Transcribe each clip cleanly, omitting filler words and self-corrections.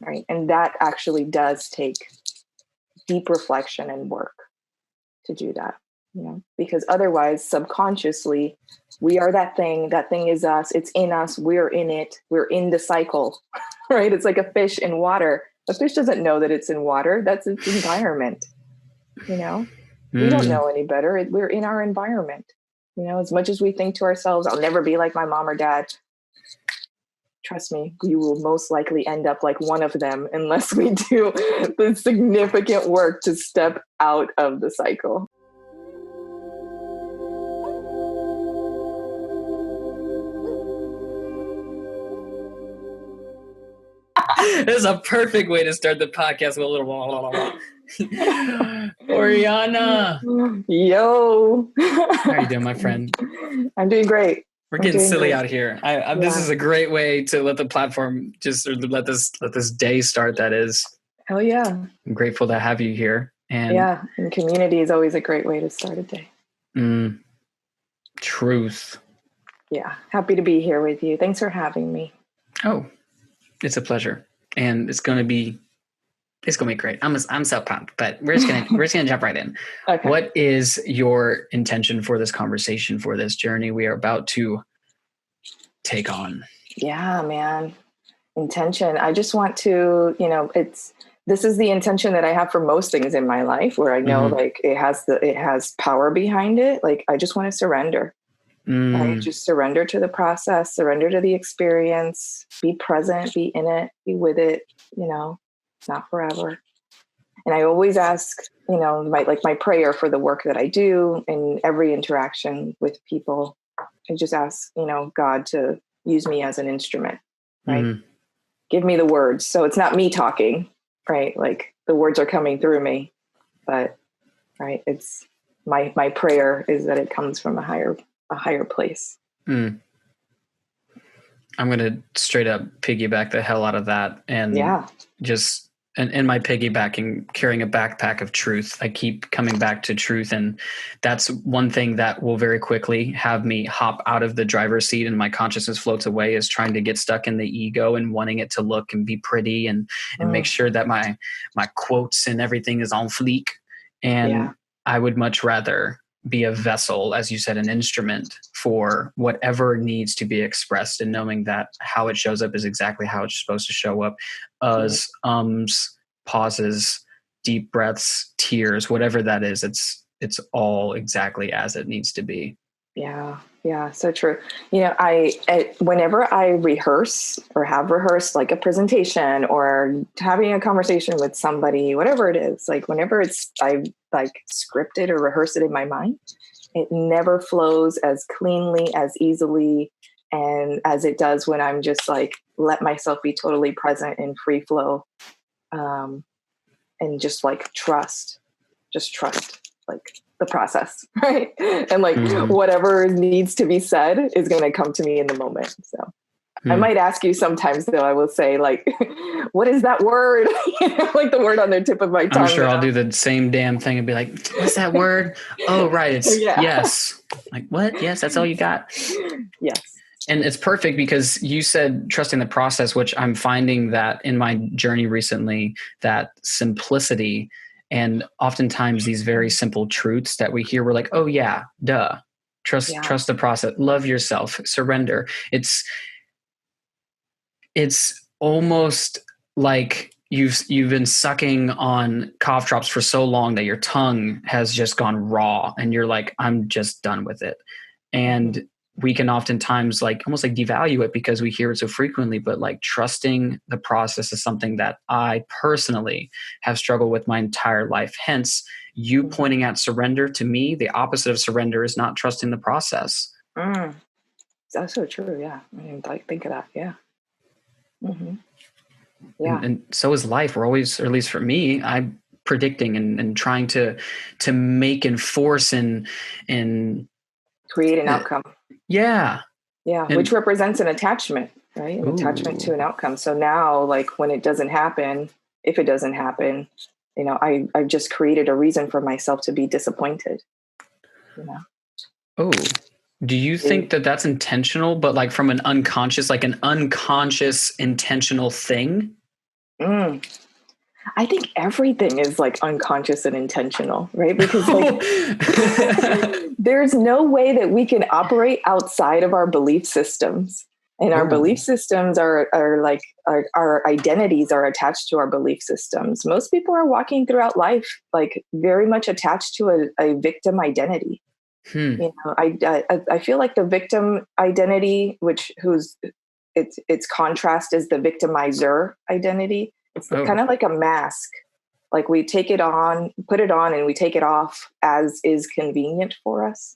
right? And that actually does take deep reflection and work to do that, because otherwise, subconsciously, we are that thing. That thing is us. It's in us. We're in it. We're in the cycle, right? It's like a fish in water. A fish doesn't know that it's in water. That's its environment. We don't know any better. We're in our environment. As much as we think to ourselves, I'll never be like my mom or dad. Trust me, you will most likely end up like one of them unless we do the significant work to step out of the cycle. This is a perfect way to start the podcast with a little blah, blah, blah. Oriana. Yo. How are you doing, my friend? I'm doing great. We're getting silly out here. This is a great way to let the platform let this day start. That is. Hell yeah. I'm grateful to have you here. And community is always a great way to start a day. Truth. Yeah. Happy to be here with you. Thanks for having me. Oh, it's a pleasure. And it's going to be great. I'm so pumped, but we're just gonna jump right in. Okay. What is your intention for this conversation, for this journey we are about to take on? Yeah, man. Intention. I just want to, this is the intention that I have for most things in my life, where I know like it has power behind it. Like I just want to surrender. Right? Just surrender to the process, surrender to the experience, be present, be in it, be with it, not forever. And I always ask, my prayer for the work that I do in every interaction with people. I just ask, God to use me as an instrument, right? Give me the words. So it's not me talking, right? Like the words are coming through me, but right. It's my prayer is that it comes from a higher place. I'm going to straight up piggyback the hell out of that. And just in my piggybacking, carrying a backpack of truth, I keep coming back to truth. And that's one thing that will very quickly have me hop out of the driver's seat and my consciousness floats away, is trying to get stuck in the ego and wanting it to look and be pretty and make sure that my quotes and everything is on fleek. And I would much rather be a vessel, as you said, an instrument for whatever needs to be expressed, and knowing that how it shows up is exactly how it's supposed to show up. Pauses, deep breaths, tears, whatever that is, it's all exactly as it needs to be. Yeah, so true. Whenever I rehearse or have rehearsed like a presentation or having a conversation with somebody, whatever it is, like whenever I like scripted or rehearse it in my mind, it never flows as cleanly, as easily, and as it does when I'm just like, let myself be totally present in free flow, and just like trust like the process, right? And like whatever needs to be said is going to come to me in the moment. So I might ask you sometimes, though. I will say like, what is that word? Like the word on the tip of my tongue. I'm sure I'll do the same damn thing and be like, what's that word? Oh, right. It's yes. Like, what? Yes. That's all you got. Yes. And it's perfect because you said trusting the process, which I'm finding that in my journey recently, that simplicity and oftentimes these very simple truths that we hear, we're like, oh yeah, duh. Trust the process. Love yourself. Surrender. It's almost like you've been sucking on cough drops for so long that your tongue has just gone raw and you're like, I'm just done with it. And we can oftentimes like almost like devalue it because we hear it so frequently, but like trusting the process is something that I personally have struggled with my entire life. Hence, you pointing out surrender, to me, the opposite of surrender is not trusting the process. That's so true. Yeah. I didn't like think of that. Yeah. Yeah. And so is life. We're always, or at least for me, I'm predicting and trying to make and force and create an outcome. Yeah. Yeah. Which represents an attachment, right? An attachment to an outcome. So now, like when it doesn't happen, if it doesn't happen, I've just created a reason for myself to be disappointed. Oh, do you think that that's intentional, but like from an unconscious intentional thing? Mm. I think everything is like unconscious and intentional, right? Because like there's no way that we can operate outside of our belief systems. And our belief systems are like our identities are attached to our belief systems. Most people are walking throughout life like very much attached to a victim identity. You know, I feel like the victim identity, its contrast is the victimizer identity. It's kind of like a mask. Like we take it on, put it on, and we take it off as is convenient for us,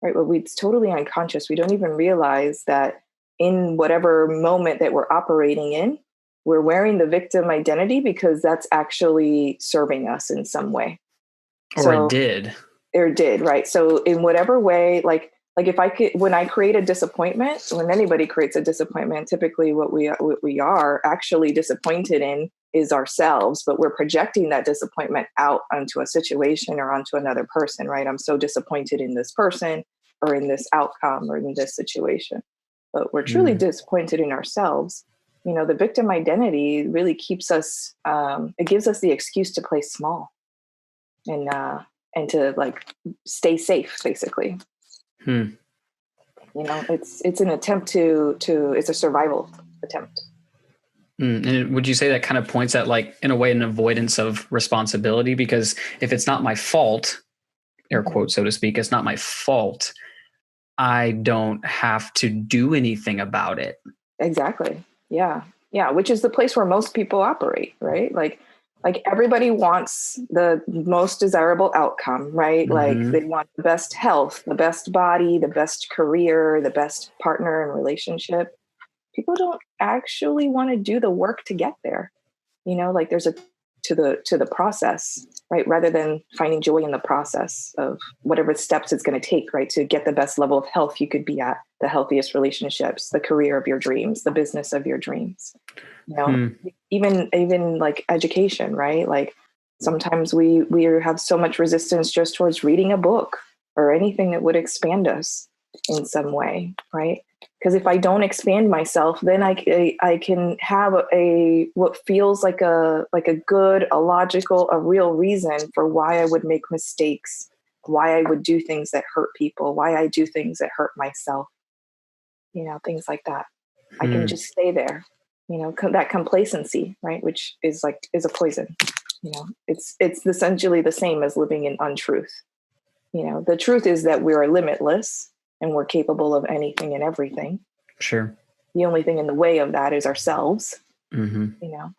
right? But it's totally unconscious. We don't even realize that in whatever moment that we're operating in, we're wearing the victim identity because that's actually serving us in some way. Or it did. Or did, right? So in whatever way, like if I could, when I create a disappointment, when anybody creates a disappointment, typically what we are actually disappointed in is ourselves, but we're projecting that disappointment out onto a situation or onto another person, right? I'm so disappointed in this person or in this outcome or in this situation, but we're truly disappointed in ourselves. You know, the victim identity really keeps us, it gives us the excuse to play small and to like stay safe, basically. You know, it's an attempt to it's a survival attempt. And would you say that kind of points at, like, in a way, an avoidance of responsibility? Because if it's not my fault, air quote, so to speak, it's not my fault, I don't have to do anything about it. Exactly. Yeah. Yeah. Which is the place where most people operate, right? Like everybody wants the most desirable outcome, right? Like they want the best health, the best body, the best career, the best partner and relationship. People don't actually want to do the work to get there. You know, like there's a to the process, right? Rather than finding joy in the process of whatever steps it's going to take, right? To get the best level of health you could be at, the healthiest relationships, the career of your dreams, the business of your dreams. You know, even like education, right? Like sometimes we have so much resistance just towards reading a book or anything that would expand us in some way, right? Because if I don't expand myself, then I can have what feels like a good, a logical, a real reason for why I would make mistakes, why I would do things that hurt people, why I do things that hurt myself, you know, things like that. I can just stay there, you know, that complacency, right? Which is a poison. You know, it's essentially the same as living in untruth. You know, the truth is that we are limitless and we're capable of anything and everything. Sure. The only thing in the way of that is ourselves. You know,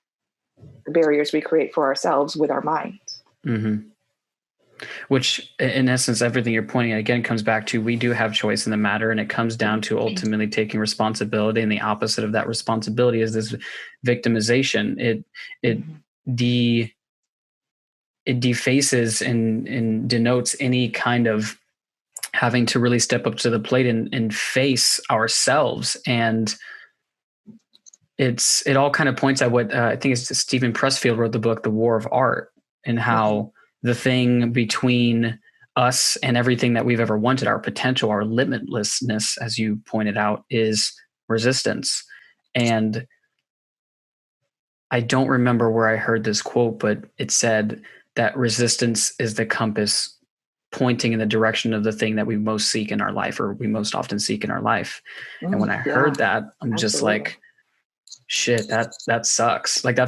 the barriers we create for ourselves with our minds. Which, in essence, everything you're pointing at again comes back to, we do have choice in the matter, and it comes down to ultimately taking responsibility. And the opposite of that responsibility is this victimization. It defaces and denotes any kind of having to really step up to the plate and face ourselves. And it all kind of points at what I think it's Stephen Pressfield wrote the book, The War of Art, and how the thing between us and everything that we've ever wanted, our potential, our limitlessness, as you pointed out, is resistance. And I don't remember where I heard this quote, but it said that resistance is the compass pointing in the direction of the thing that we most seek in our life, or we most often seek in our life. And when I heard that, I'm just like, shit, that sucks. Like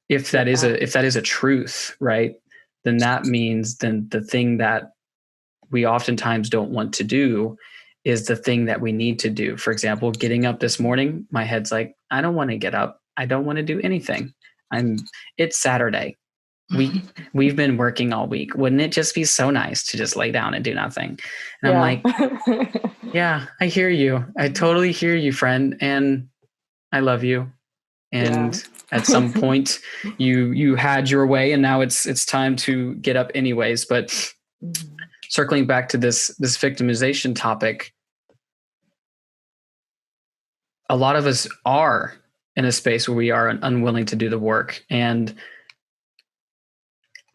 if that is a truth, right? Then that means then the thing that we oftentimes don't want to do is the thing that we need to do. For example, getting up this morning, my head's like, I don't want to get up. I don't want to do anything. It's Saturday. We've been working all week. Wouldn't it just be so nice to just lay down and do nothing? And I'm like, yeah, I hear you. I totally hear you, friend. And I love you. And at some point you had your way, and now it's time to get up anyways. But circling back to this victimization topic, a lot of us are in a space where we are unwilling to do the work, and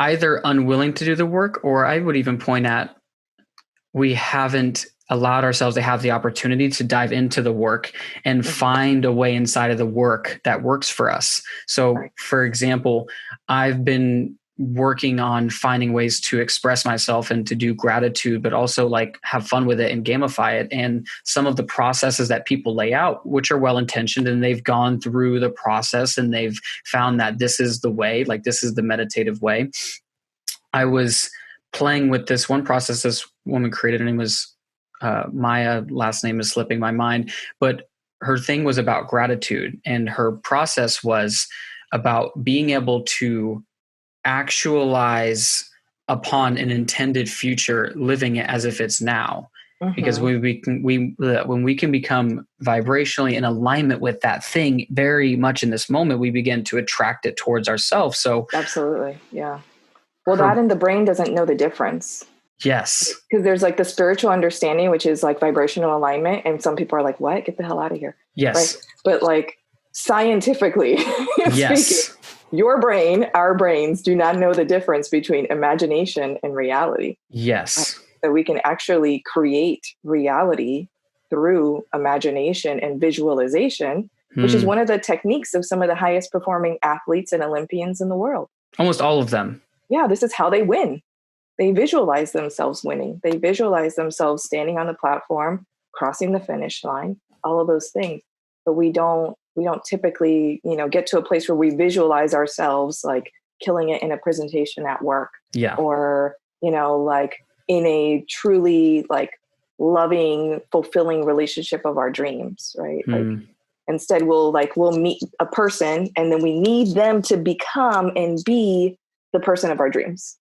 either unwilling to do the work, or I would even point at, we haven't allowed ourselves to have the opportunity to dive into the work and find a way inside of the work that works for us. So, for example, I've been working on finding ways to express myself and to do gratitude, but also like have fun with it and gamify it. And some of the processes that people lay out, which are well-intentioned, and they've gone through the process and they've found that this is the way, like this is the meditative way. I was playing with this one process this woman created. Her name was Maya. Last name is slipping my mind, but her thing was about gratitude, and her process was about being able to actualize upon an intended future, living it as if it's now. Because when we can become vibrationally in alignment with that thing very much in this moment, we begin to attract it towards ourselves. So absolutely. Yeah. Well, that and the brain doesn't know the difference. Yes. Because there's like the spiritual understanding, which is like vibrational alignment. And some people are like, what? Get the hell out of here. Yes. Right? But like scientifically speaking, your brain, our brains do not know the difference between imagination and reality. Yes. So we can actually create reality through imagination and visualization, which is one of the techniques of some of the highest performing athletes and Olympians in the world. Almost all of them. Yeah, this is how they win. They visualize themselves winning. They visualize themselves standing on the platform, crossing the finish line, all of those things. But we don't typically, get to a place where we visualize ourselves like killing it in a presentation at work. Yeah. Or, like in a truly like loving, fulfilling relationship of our dreams, right? Like instead we'll meet a person and then we need them to become and be the person of our dreams,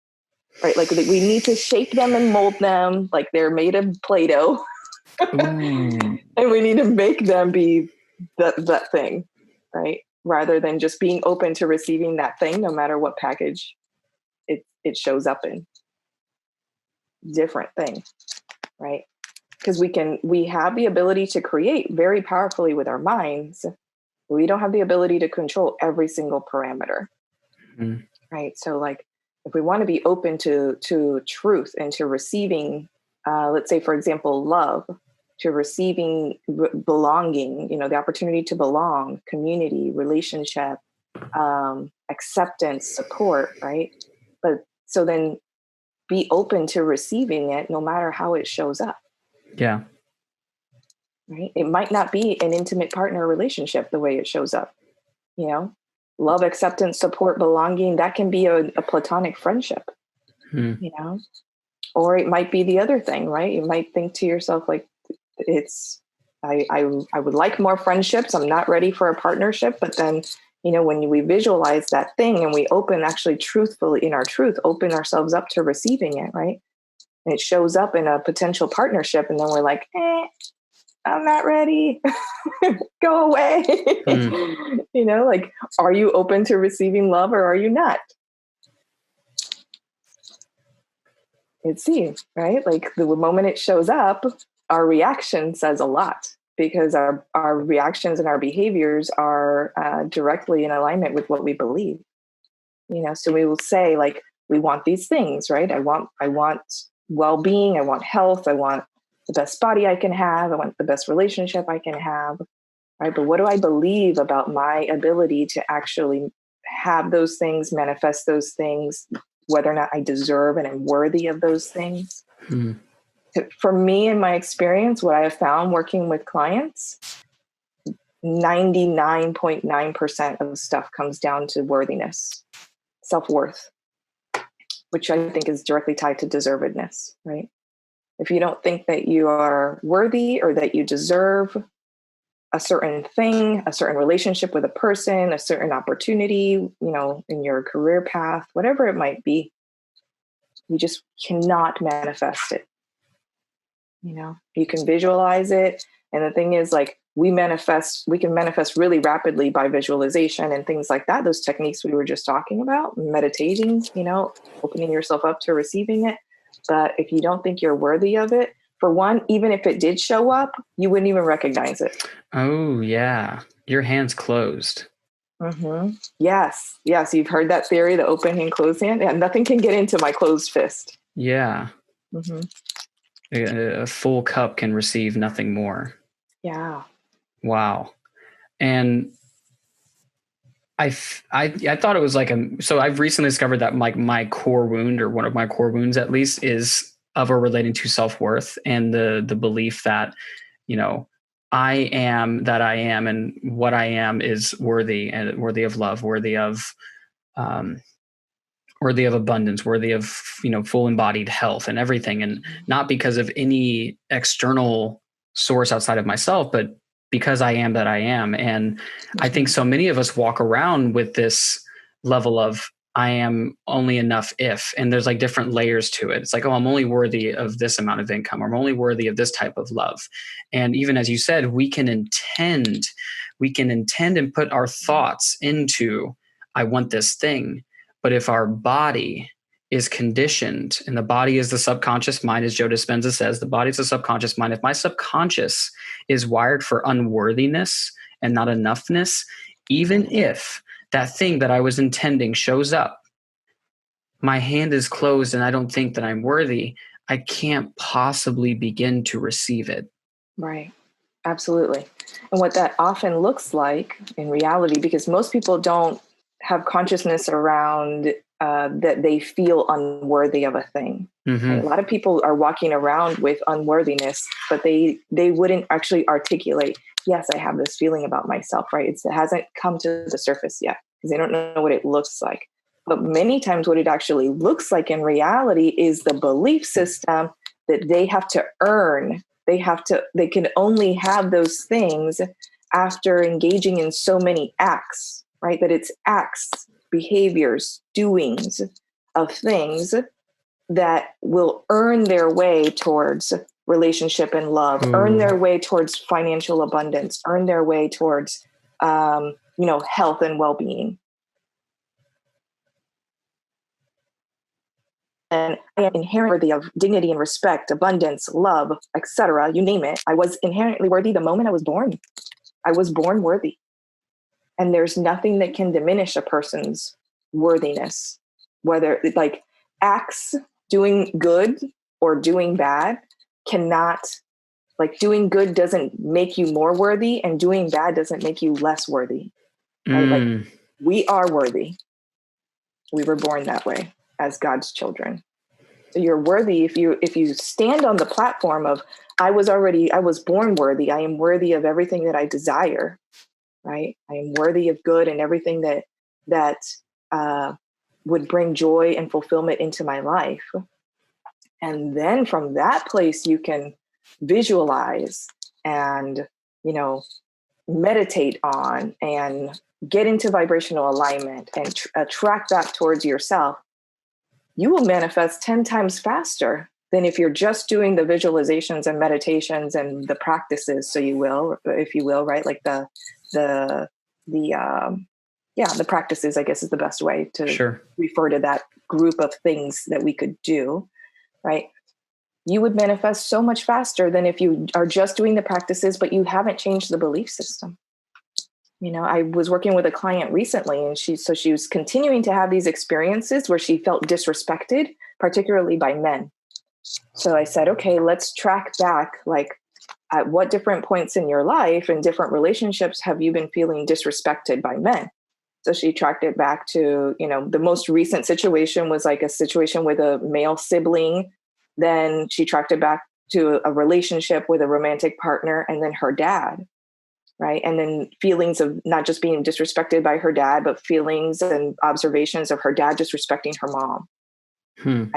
right? Like we need to shape them and mold them like they're made of Play-Doh. And we need to make them be that thing, right? Rather than just being open to receiving that thing, no matter what package it shows up in. Different thing, right? Because we have the ability to create very powerfully with our minds. We don't have the ability to control every single parameter, right? So like, if we want to be open to truth and to receiving, let's say, for example, love, to receiving belonging, the opportunity to belong, community, relationship, acceptance, support, right? But so then be open to receiving it no matter how it shows up. Yeah. Right. It might not be an intimate partner relationship the way it shows up, love, acceptance, support, belonging. That can be a platonic friendship, or it might be the other thing, right? You might think to yourself, like, I would like more friendships. I'm not ready for a partnership. But then, when we visualize that thing and we open actually truthfully in our truth, open ourselves up to receiving it, right? And it shows up in a potential partnership. And then we're like, I'm not ready. Go away. Like, are you open to receiving love or are you not? It seems, right? Like the moment it shows up, our reaction says a lot because our reactions and our behaviors are directly in alignment with what we believe. So we will say like, we want these things, right? I want well-being. I want health. I want the best body I can have. I want the best relationship I can have, right? But what do I believe about my ability to actually have those things, manifest those things, whether or not I deserve and am worthy of those things? For me, in my experience, what I have found working with clients, 99.9% of stuff comes down to worthiness, self-worth, which I think is directly tied to deservedness, right? If you don't think that you are worthy or that you deserve a certain thing, a certain relationship with a person, a certain opportunity, in your career path, whatever it might be, you just cannot manifest it. You can visualize it. And the thing is, like, we can manifest really rapidly by visualization and things like that. Those techniques we were just talking about, meditating, opening yourself up to receiving it. But if you don't think you're worthy of it, for one, even if it did show up, you wouldn't even recognize it. Oh, yeah. Your hand's closed. Yes. You've heard that theory, the open hand, closed hand. Yeah, nothing can get into my closed fist. Yeah. A full cup can receive nothing more. Yeah. Wow. And I thought it was like so I've recently discovered that like my core wound, or one of my core wounds at least, is of or relating to self-worth and the belief that, I am that I am, and what I am is worthy, and worthy of love, um, worthy of abundance, worthy of, full embodied health and everything. And not because of any external source outside of myself, but because I am that I am. And I think so many of us walk around with this level of, I am only enough if, and there's like different layers to it. It's like, oh, I'm only worthy of this amount of income, or I'm only worthy of this type of love. And even as you said, we can intend and put our thoughts into, I want this thing. But if our body is conditioned, and the body is the subconscious mind, as Joe Dispenza says, the body is the subconscious mind. If my subconscious is wired for unworthiness and not enoughness, even if that thing that I was intending shows up, my hand is closed and I don't think that I'm worthy, I can't possibly begin to receive it. Right. Absolutely. And what that often looks like in reality, because most people don't have consciousness around that they feel unworthy of a thing. Mm-hmm. Right? A lot of people are walking around with unworthiness, but they wouldn't actually articulate, yes, I have this feeling about myself, right? It hasn't come to the surface yet because they don't know what it looks like. But many times what it actually looks like in reality is the belief system that they have to earn. They can only have those things after engaging in so many acts, right? That it's acts, behaviors, doings of things that will earn their way towards relationship and love, earn their way towards financial abundance, earn their way towards, health and well-being. And I am inherently worthy of dignity and respect, abundance, love, etc. You name it. I was inherently worthy the moment I was born. I was born worthy. And there's nothing that can diminish a person's worthiness, whether like acts, doing good or doing bad cannot, like doing good doesn't make you more worthy and doing bad doesn't make you less worthy. Right? Like we are worthy. We were born that way as God's children. So you're worthy if you stand on the platform of I was born worthy. I am worthy of everything that I desire. Right? I am worthy of good and everything that would bring joy and fulfillment into my life. And then from that place, you can visualize and, meditate on and get into vibrational alignment and attract that towards yourself. You will manifest 10 times faster than if you're just doing the visualizations and meditations and the practices. So if you will, right? Like the practices, I guess, is the best way to refer to that group of things that we could do, right? You would manifest so much faster than if you are just doing the practices, but you haven't changed the belief system. I was working with a client recently, and she was continuing to have these experiences where she felt disrespected, particularly by men. So I said, okay, let's track back, like at what different points in your life and different relationships have you been feeling disrespected by men? So she tracked it back to, the most recent situation was like a situation with a male sibling. Then she tracked it back to a relationship with a romantic partner and then her dad. Right. And then feelings of not just being disrespected by her dad, but feelings and observations of her dad disrespecting her mom. Right?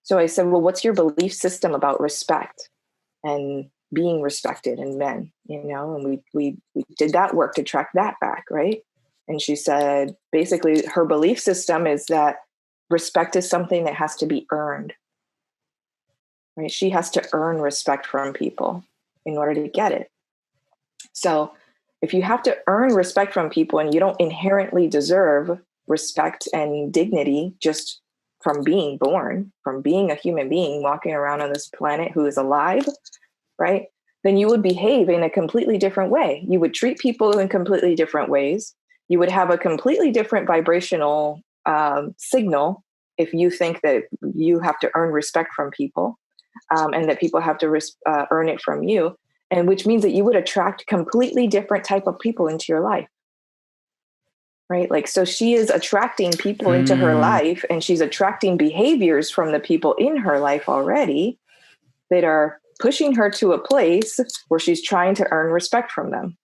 So I said, well, what's your belief system about respect and being respected in men? And we did that work to track that back. Right. And she said, basically, her belief system is that respect is something that has to be earned. Right. She has to earn respect from people in order to get it. So if you have to earn respect from people and you don't inherently deserve respect and dignity just from being born, from being a human being walking around on this planet who is alive, right? Then you would behave in a completely different way. You would treat people in completely different ways. You would have a completely different vibrational signal if you think that you have to earn respect from people. and that people have to earn it from you. And which means that you would attract completely different type of people into your life. Right? Like, so she is attracting people into her life, and she's attracting behaviors from the people in her life already that are pushing her to a place where she's trying to earn respect from them,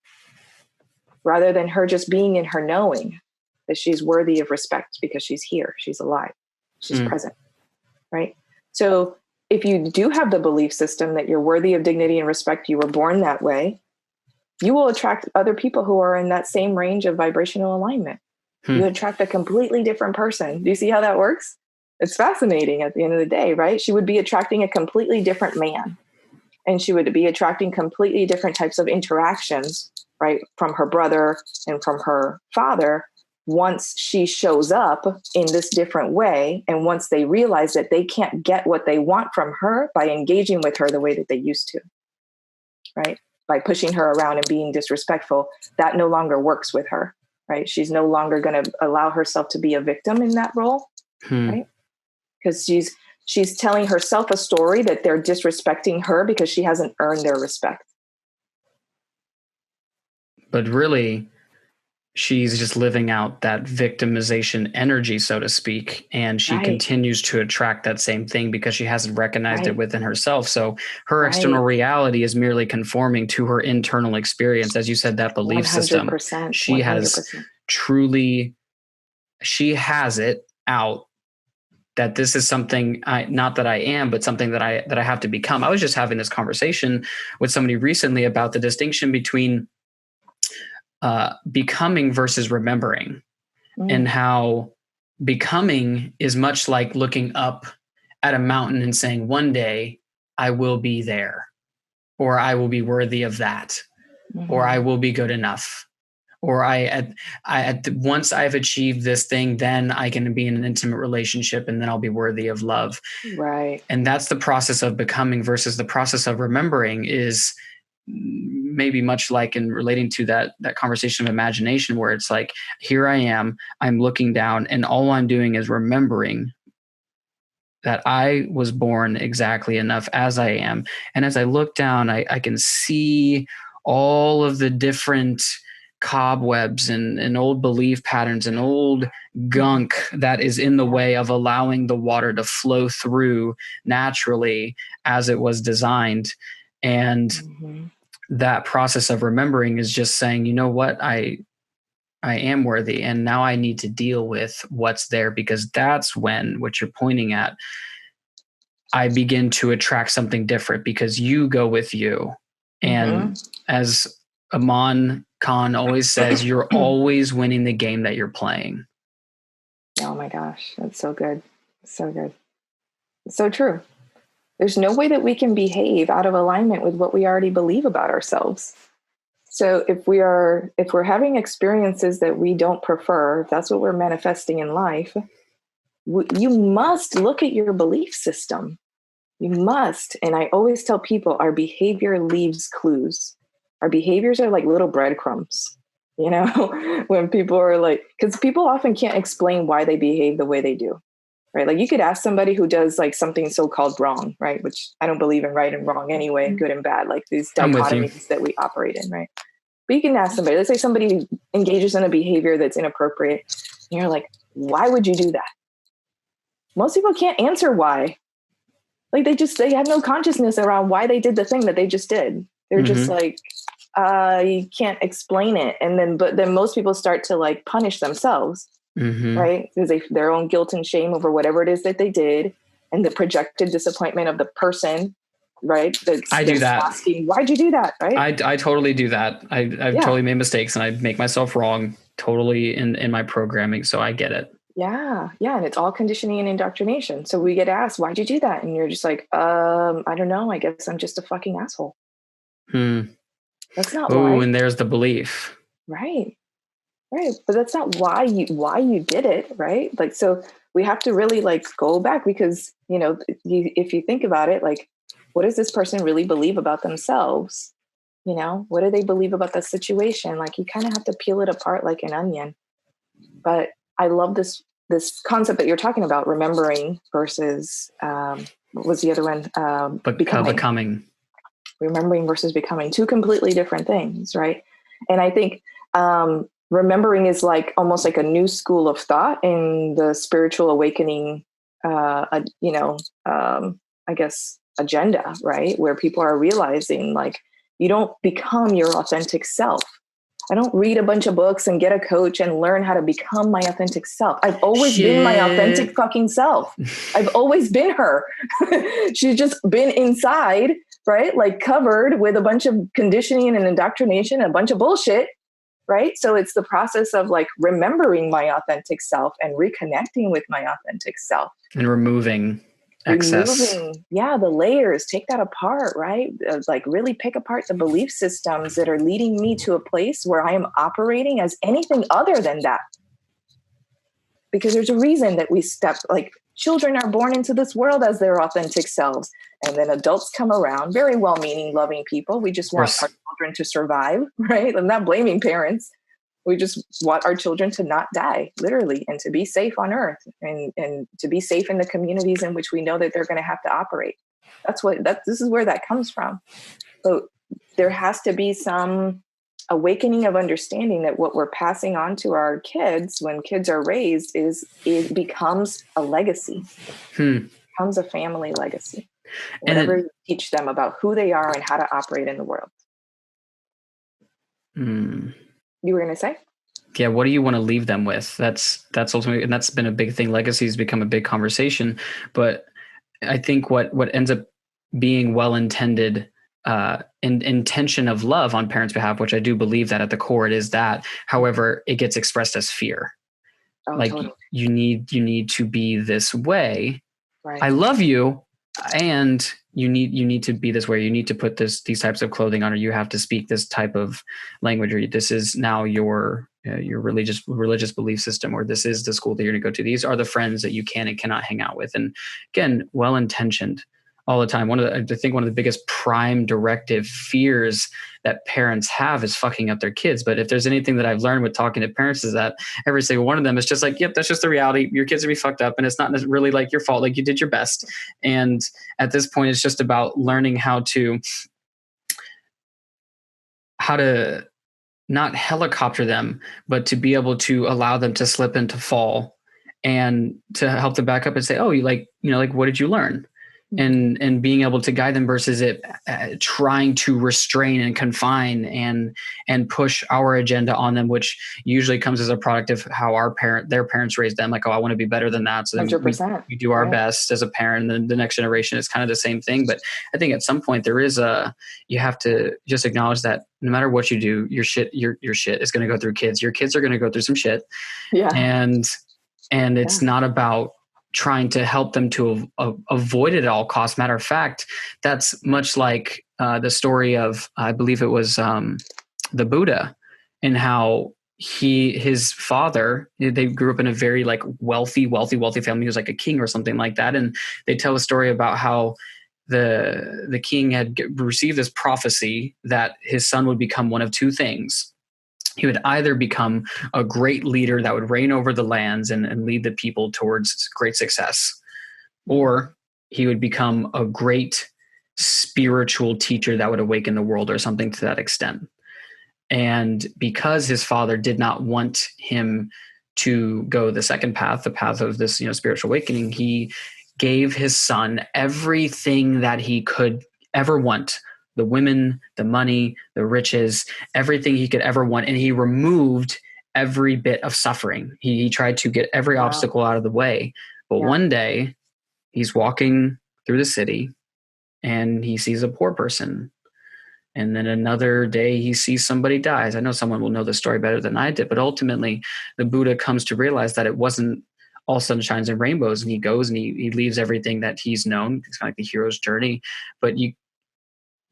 rather than her just being in her knowing that she's worthy of respect because she's here, she's alive, she's present. Right? So if you do have the belief system that you're worthy of dignity and respect, you were born that way, you will attract other people who are in that same range of vibrational alignment. You attract a completely different person. Do you see how that works? It's fascinating at the end of the day, right? She would be attracting a completely different man, and she would be attracting completely different types of interactions, right? From her brother and from her father, once she shows up in this different way. And once they realize that they can't get what they want from her by engaging with her the way that they used to, right? By pushing her around and being disrespectful, that no longer works with her, right? She's no longer going to allow herself to be a victim in that role, right? Because she's telling herself a story that they're disrespecting her because she hasn't earned their respect. But really, she's just living out that victimization energy, so to speak. And she continues to attract that same thing because she hasn't recognized it within herself. So her external reality is merely conforming to her internal experience. As you said, that belief 100%, system, she 100%. Has truly, she has it out that this is something not that I am, but something that I have to become. I was just having this conversation with somebody recently about the distinction between becoming versus remembering, and how becoming is much like looking up at a mountain and saying, one day I will be there, or I will be worthy of that, or I will be good enough, or once I've achieved this thing, then I can be in an intimate relationship, and then I'll be worthy of love. Right. And that's the process of becoming, versus the process of remembering is maybe much like in relating to that conversation of imagination, where it's like, here I am, I'm looking down, and all I'm doing is remembering that I was born exactly enough as I am. And as I look down, I can see all of the different cobwebs and old belief patterns and old gunk that is in the way of allowing the water to flow through naturally as it was designed. And that process of remembering is just saying, you know what, I am worthy, and now I need to deal with what's there, because that's when, what you're pointing at, I begin to attract something different, because you go with you. And as Aman Khan always says, you're always winning the game that you're playing. Oh my gosh, that's so good. So good. So true. There's no way that we can behave out of alignment with what we already believe about ourselves. So if we're having experiences that we don't prefer, if that's what we're manifesting in life, you must look at your belief system. You must. And I always tell people, our behavior leaves clues. Our behaviors are like little breadcrumbs. You know, when people are like, because people often can't explain why they behave the way they do. Right. Like you could ask somebody who does like something so-called wrong, right? Which I don't believe in right and wrong anyway, good and bad, like these dichotomies that we operate in, right? But you can ask somebody, let's say somebody engages in a behavior that's inappropriate. And you're like, why would you do that? Most people can't answer why. Like they have no consciousness around why they did the thing that they just did. They're just like, you can't explain it. And but then most people start to like punish themselves. Right? Because their own guilt and shame over whatever it is that they did, and the projected disappointment of the person, right? I do that. Asking, why'd you do that? Right? I totally do that. I've totally made mistakes, and I make myself wrong totally in my programming. So I get it. Yeah. Yeah. And it's all conditioning and indoctrination. So we get asked, why'd you do that? And you're just like, I don't know. I guess I'm just a fucking asshole. That's not why. And there's the belief. Right. Right. But that's not why you did it. Right. Like, so we have to really like go back, because, you know, if you think about it, like, what does this person really believe about themselves? You know, what do they believe about the situation? Like, you kind of have to peel it apart like an onion. But I love this concept that you're talking about, remembering versus what was the other one? Becoming. Remembering versus becoming, two completely different things, right? And I think remembering is like almost like a new school of thought in the spiritual awakening, I guess, agenda, right? Where people are realizing like you don't become your authentic self. I don't read a bunch of books and get a coach and learn how to become my authentic self. I've always been my authentic fucking self. I've always been her. She's just been inside, right? Like covered with a bunch of conditioning and indoctrination and a bunch of bullshit, right? So it's the process of like remembering my authentic self and reconnecting with my authentic self. And removing excess. The layers, take that apart, right? Like really pick apart the belief systems that are leading me to a place where I am operating as anything other than that. Because there's a reason that like children are born into this world as their authentic selves. And then adults come around, very well-meaning, loving people. We just want our children to survive, right? I'm not blaming parents. We just want our children to not die, literally, and to be safe on earth and to be safe in the communities in which we know that they're going to have to operate. This is where that comes from. But there has to be some awakening of understanding that what we're passing on to our kids when kids are raised it becomes a legacy, becomes a family legacy. Whatever you teach them about who they are and how to operate in the world. You were going to say? Yeah. What do you want to leave them with? That's ultimately, and that's been a big thing. Legacy has become a big conversation, but I think what ends up being well-intended intention of love on parents' behalf, which I do believe that at the core it is that. However, it gets expressed as fear. Totally. you need to be this way. Right. I love you, and you need to be this way. You need to put these types of clothing on, or you have to speak this type of language, or this is now your religious belief system, or this is the school that you're going to go to. These are the friends that you can and cannot hang out with. And again, well-intentioned all the time. I think one of the biggest prime directive fears that parents have is fucking up their kids. But if there's anything that I've learned with talking to parents is that every single one of them is just like, yep, that's just the reality. Your kids will be fucked up, and it's not really like your fault. Like, you did your best. And at this point, it's just about learning how to not helicopter them, but to be able to allow them to slip and to fall, and to help them back up and say, oh, what did you learn? And being able to guide them versus it trying to restrain and confine and push our agenda on them, which usually comes as a product of how their parents raised them. Like, oh, I want to be better than that. So then we do our best as a parent, and then the next generation is kind of the same thing. But I think at some point you have to just acknowledge that no matter what you do, your shit is going to go through kids. Your kids are going to go through some shit. Yeah. And it's not about trying to help them to avoid it at all costs. Matter of fact, that's much like the story of, I believe it was the Buddha, and how his father, they grew up in a very like wealthy family. He was like a king or something like that. And they tell a story about how the king had received this prophecy that his son would become one of two things. He would either become a great leader that would reign over the lands and lead the people towards great success, or he would become a great spiritual teacher that would awaken the world, or something to that extent. And because his father did not want him to go the second path, the path of this, spiritual awakening, he gave his son everything that he could ever want. The women, the money, the riches, everything he could ever want. And he removed every bit of suffering. He tried to get every obstacle out of the way. But one day he's walking through the city and he sees a poor person. And then another day he sees somebody dies. I know someone will know the story better than I did, but ultimately the Buddha comes to realize that it wasn't all sunshines and rainbows. And he goes and he leaves everything that he's known. It's kind of like the hero's journey. But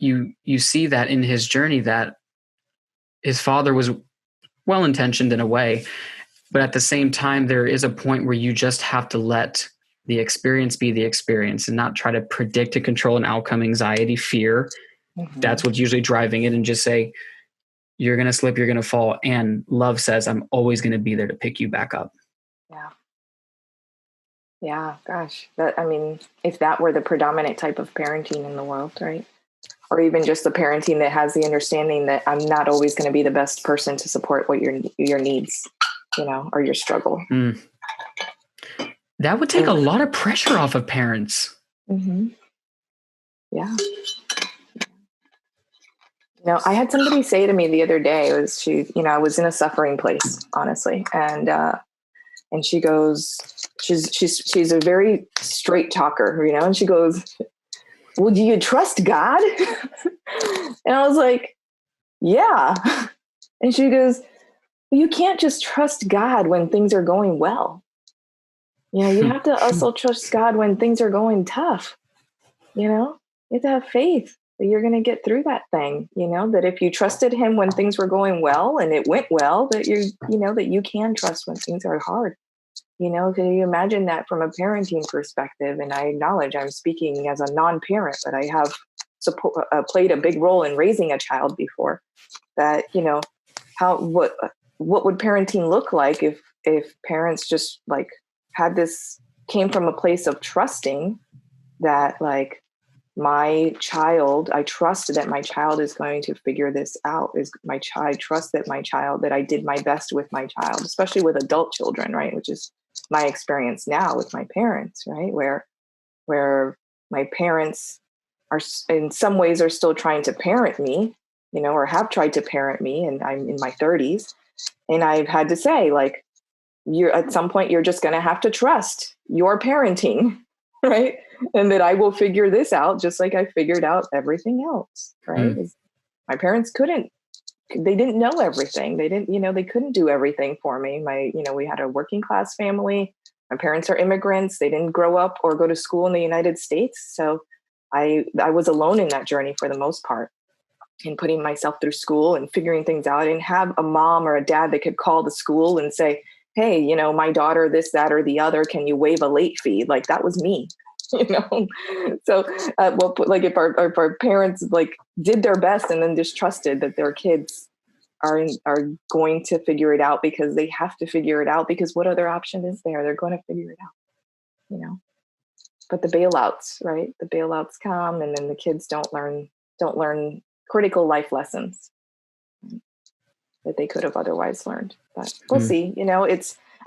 you see that in his journey that his father was well-intentioned in a way, but at the same time, there is a point where you just have to let the experience be the experience and not try to predict and control an outcome, anxiety, fear. Mm-hmm. That's what's usually driving it, and just say, you're going to slip, you're going to fall. And love says, I'm always going to be there to pick you back up. Yeah. Yeah, gosh. I mean, if that were the predominant type of parenting in the world, right? Or even just the parenting that has the understanding that I'm not always going to be the best person to support what your needs, or your struggle. That would take a lot of pressure off of parents. Mm-hmm. Yeah. I had somebody say to me the other day, I was in a suffering place, honestly. And she goes, she's a very straight talker, and she goes, well, do you trust God? And I was like, yeah. And she goes, well, you can't just trust God when things are going well. You have to also trust God when things are going tough. You have to have faith that you're going to get through that thing, that if you trusted him when things were going well and it went well, that that you can trust when things are hard. Can you imagine that from a parenting perspective? And I acknowledge I'm speaking as a non-parent, but I have played a big role in raising a child before. That what would parenting look like if parents just like came from a place of trusting that like my child, I trust that my child is going to figure this out. I trust that that I did my best with my child, especially with adult children, right? Which is my experience now with my parents, right? Where my parents are in some ways are still trying to parent me, or have tried to parent me, and I'm in my 30s, and I've had to say, like, you're at some point you're just going to have to trust your parenting, right? And that I will figure this out just like I figured out everything else, right? My parents they didn't know everything. They didn't, they couldn't do everything for me. We had a working class family. My parents are immigrants. They didn't grow up or go to school in the United States. So I was alone in that journey for the most part, in putting myself through school and figuring things out. I didn't have a mom or a dad that could call the school and say, hey, my daughter, this, that, or the other, can you waive a late fee? Like, that was me. So like if our parents like did their best and then just trusted that their kids are going to figure it out because they have to figure it out, because what other option is there? They're going to figure it out, but the bailouts, right? The bailouts come, and then the kids don't learn critical life lessons that they could have otherwise learned. But we'll see.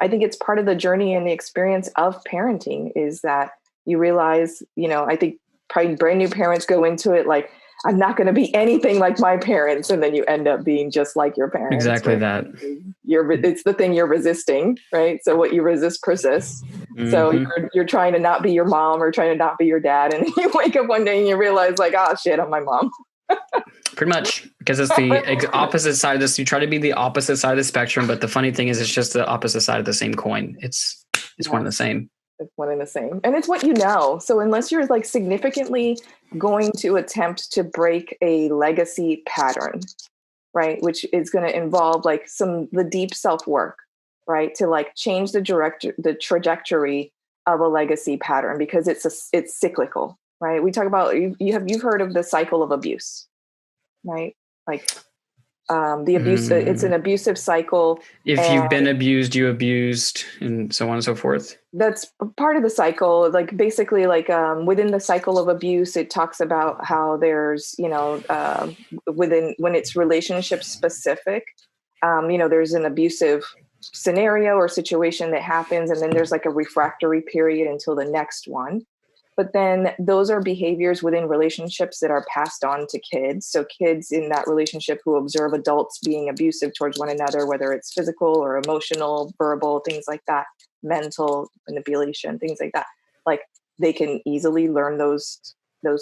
I think it's part of the journey and the experience of parenting is that you realize, I think probably brand new parents go into it like, I'm not going to be anything like my parents. And then you end up being just like your parents. Exactly, right? That. It's the thing you're resisting, right? So what you resist persists. So you're trying to not be your mom or trying to not be your dad. And you wake up one day and you realize like, oh shit, I'm my mom. Pretty much, because it's the opposite side of this. You try to be the opposite side of the spectrum, but the funny thing is it's just the opposite side of the same coin. It's one and the same. It's one and the same. And it's what you know. So unless you're like significantly going to attempt to break a legacy pattern, right, which is going to involve like the deep self-work, right, to like change the trajectory of a legacy pattern, because it's cyclical, right? We talk about, you've heard of the cycle of abuse, right? Like the abuse, it's an abusive cycle. If you've been abused, you abused, and so on and so forth. That's part of the cycle. Like basically like within the cycle of abuse, it talks about how there's, when it's relationship specific, there's an abusive scenario or situation that happens. And then there's like a refractory period until the next one. But then those are behaviors within relationships that are passed on to kids. So kids in that relationship who observe adults being abusive towards one another, whether it's physical or emotional, verbal, things like that, mental manipulation, things like that. Like they can easily learn those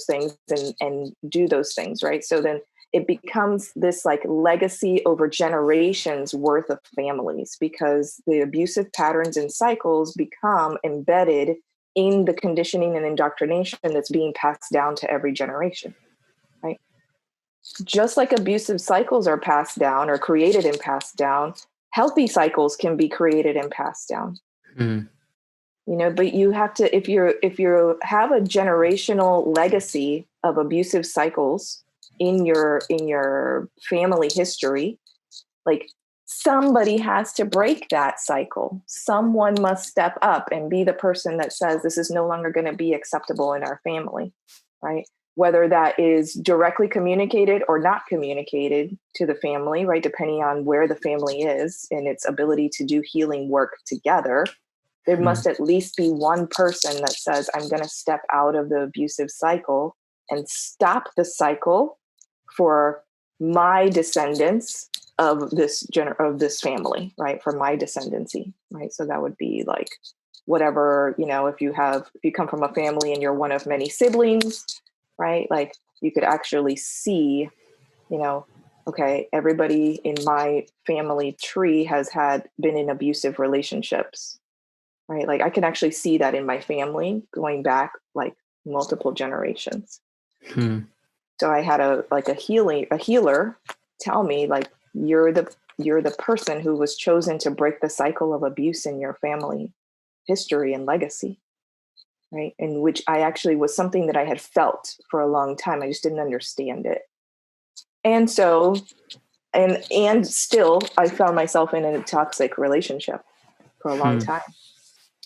things and do those things, right? So then it becomes this like legacy over generations worth of families, because the abusive patterns and cycles become embedded in the conditioning and indoctrination that's being passed down to every generation, right? Just like abusive cycles are passed down or created and passed down, healthy cycles can be created and passed down. But you have to, if you have a generational legacy of abusive cycles in your family history, like somebody has to break that cycle. Someone must step up and be the person that says this is no longer going to be acceptable in our family, right? Whether that is directly communicated or not communicated to the family, right? Depending on where the family is and its ability to do healing work together, there must at least be one person that says, I'm going to step out of the abusive cycle and stop the cycle for my descendants of this family, right? For my descendancy, right? So that would be like whatever, if you come from a family and you're one of many siblings, right? Like you could actually see, okay, everybody in my family tree has been in abusive relationships, right? Like I can actually see that in my family going back like multiple generations. So I had a healer tell me like, you're the person who was chosen to break the cycle of abuse in your family history and legacy, right? And which I actually was something that I had felt for a long time. I just didn't understand it. And so, and still I found myself in a toxic relationship for a long time,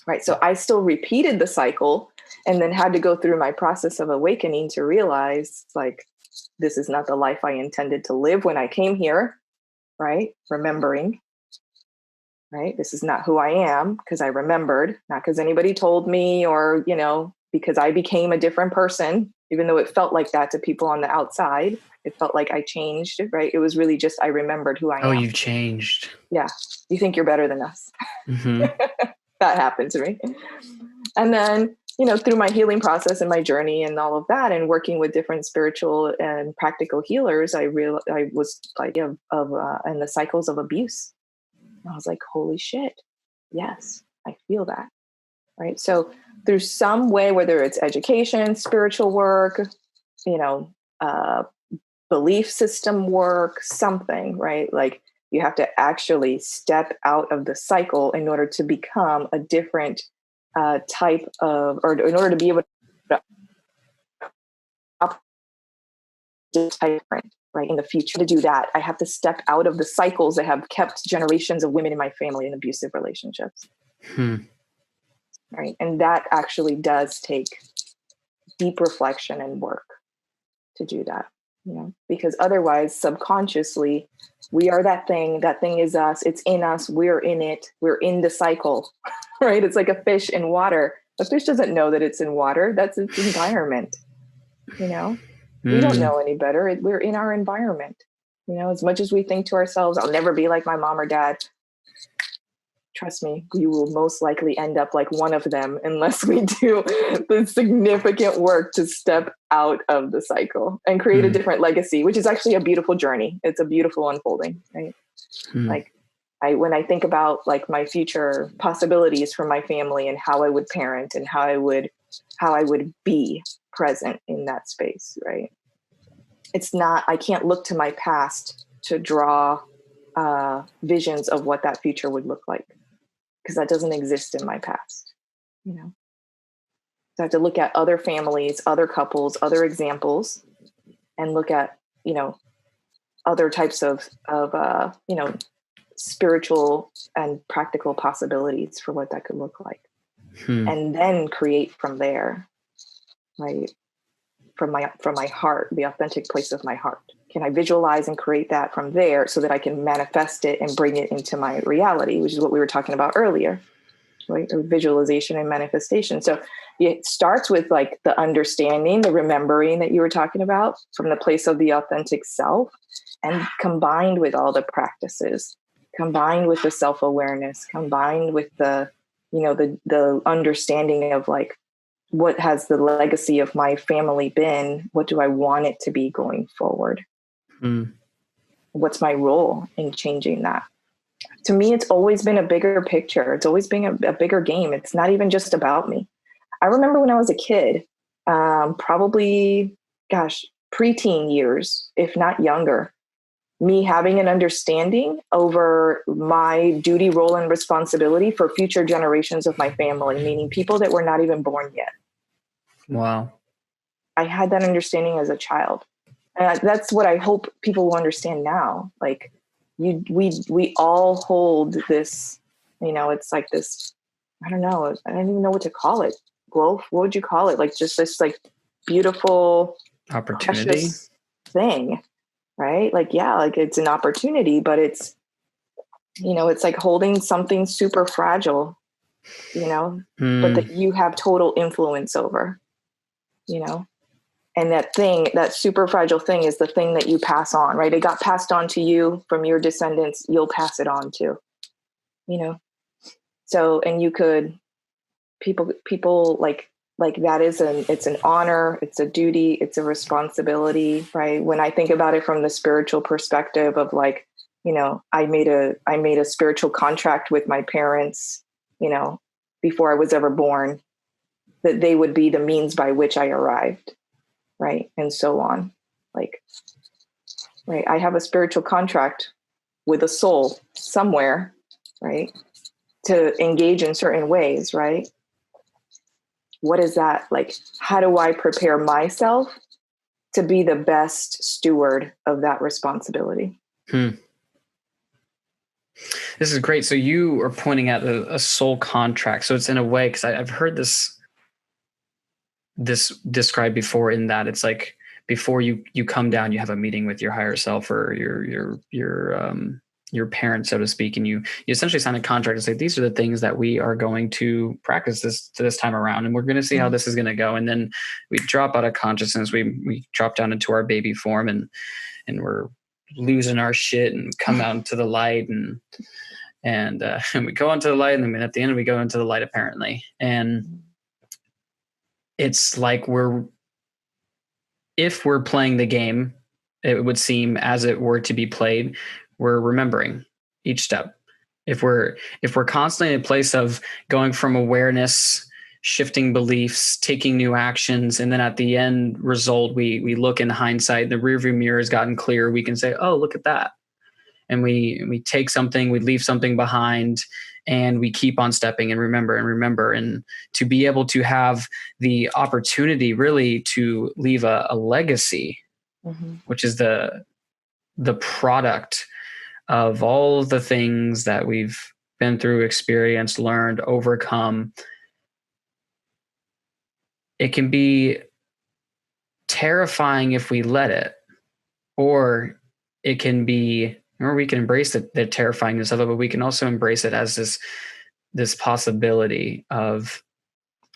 right? So I still repeated the cycle and then had to go through my process of awakening to realize like, this is not the life I intended to live when I came here, right? Remembering, right? This is not who I am because I remembered, not because anybody told me or, because I became a different person, even though it felt like that to people on the outside. It felt like I changed, right? It was really just, I remembered who I am. Oh, you've changed. Yeah. You think you're better than us. That happened to me. And then, through my healing process and my journey and all of that and working with different spiritual and practical healers, I was like, in the cycles of abuse. And I was like, holy shit. Yes, I feel that. Right. So through some way, whether it's education, spiritual work, belief system work, something, right? Like you have to actually step out of the cycle in order to become a different type of, or in order to be able to different, right? In the future to do that, I have to step out of the cycles that have kept generations of women in my family in abusive relationships. Right. And that actually does take deep reflection and work to do that, because otherwise subconsciously we are that thing is us, it's in us, we're in it, we're in the cycle, right? It's like a fish in water. A fish doesn't know that it's in water. That's its environment. We don't know any better. We're in our environment, as much as we think to ourselves, I'll never be like my mom or dad. Trust me, you will most likely end up like one of them unless we do the significant work to step out of the cycle and create a different legacy, which is actually a beautiful journey. It's a beautiful unfolding, right? Like when I think about like my future possibilities for my family and how I would parent and how I would be present in that space, right? I can't look to my past to draw visions of what that future would look like, because that doesn't exist in my past, So I have to look at other families, other couples, other examples, and look at, other types of spiritual and practical possibilities for what that could look like. And then create from there, right? From my heart, the authentic place of my heart. Can I visualize and create that from there so that I can manifest it and bring it into my reality, which is what we were talking about earlier, right? Visualization and manifestation. So it starts with like the understanding, the remembering that you were talking about from the place of the authentic self, and combined with all the practices, combined with the self-awareness, combined with the understanding of like, what has the legacy of my family been? What do I want it to be going forward? What's my role in changing that? To me, it's always been a bigger picture. It's always been a bigger game. It's not even just about me. I remember when I was a kid, probably, preteen years, if not younger, me having an understanding over my duty, role, and responsibility for future generations of my family, meaning people that were not even born yet. Wow. I had that understanding as a child. And that's what I hope people will understand now. Like, we all hold this, it's like this, I don't know, I don't even know what to call it. Growth, what would you call it? Like just this like beautiful opportunity, precious thing, right? Like, yeah, like it's an opportunity, but it's, it's like holding something super fragile, but that you have total influence over, and that thing, that super fragile thing is the thing that you pass on, right? It got passed on to you from your descendants. You'll pass it on to, so, and you could, people like that is it's an honor, it's a duty, it's a responsibility, right? When I think about it from the spiritual perspective of like, I made a spiritual contract with my parents, before I was ever born, that they would be the means by which I arrived, right? And so on. Like, right, I have a spiritual contract with a soul somewhere, right? To engage in certain ways, right? What is that like? How do I prepare myself to be the best steward of that responsibility? This is great. So you are pointing at a soul contract. So it's in a way, because I've heard this described before, in that it's like before you come down, you have a meeting with your higher self or your parents, so to speak, and you essentially sign a contract and say, these are the things that we are going to practice this time around, and we're going to see how this is going to go. And then we drop out of consciousness, we drop down into our baby form, and we're losing our shit and come out into the light, and we go into the light, and then at the end we go into the light, apparently. And it's like if we're playing the game, it would seem as it were to be played, we're remembering each step. If we're constantly in a place of going from awareness, shifting beliefs, taking new actions, and then at the end result, we look in hindsight, the rearview mirror has gotten clear, we can say, oh, look at that. And we take something, we leave something behind, and we keep on stepping and remember. And to be able to have the opportunity really to leave a legacy, which is the product of all of the things that we've been through, experienced, learned, overcome. It can be terrifying if we let it, or it can be, or we can embrace the terrifyingness of it, but we can also embrace it as this possibility of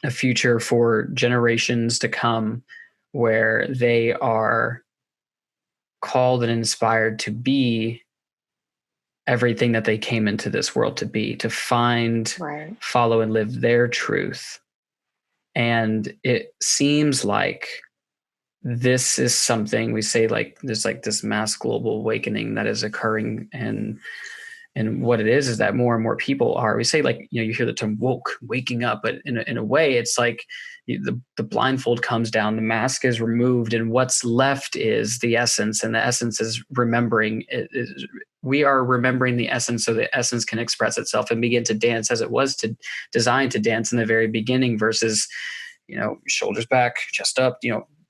a future for generations to come, where they are called and inspired to be everything that they came into this world to be, to find, right, follow, and live their truth. And it seems like this is something we say, like there's like this mass global awakening that is occurring, and what it is that more and more people are, we say, like, you hear the term woke, waking up, but in a way it's like the blindfold comes down, the mask is removed, and what's left is the essence, and the essence is remembering. We are remembering the essence, so the essence can express itself and begin to dance as it was designed to dance in the very beginning, versus shoulders back, chest up,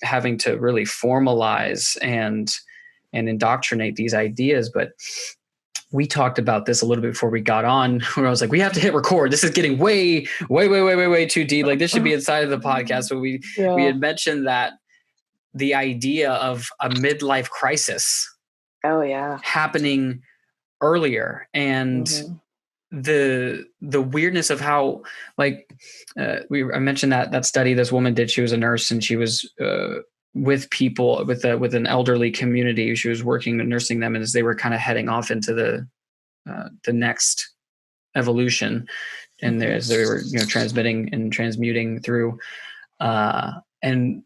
having to really formalize and indoctrinate these ideas. But we talked about this a little bit before we got on, where I was like, we have to hit record. This is getting way too deep. Like, this should be inside of the podcast. So we had mentioned that the idea of a midlife crisis happening earlier, and the weirdness of how, like, I mentioned that study this woman did. She was a nurse, and she was with people with an elderly community. She was working and nursing them, and as they were kind of heading off into the next evolution, and as they were transmitting and transmuting through, and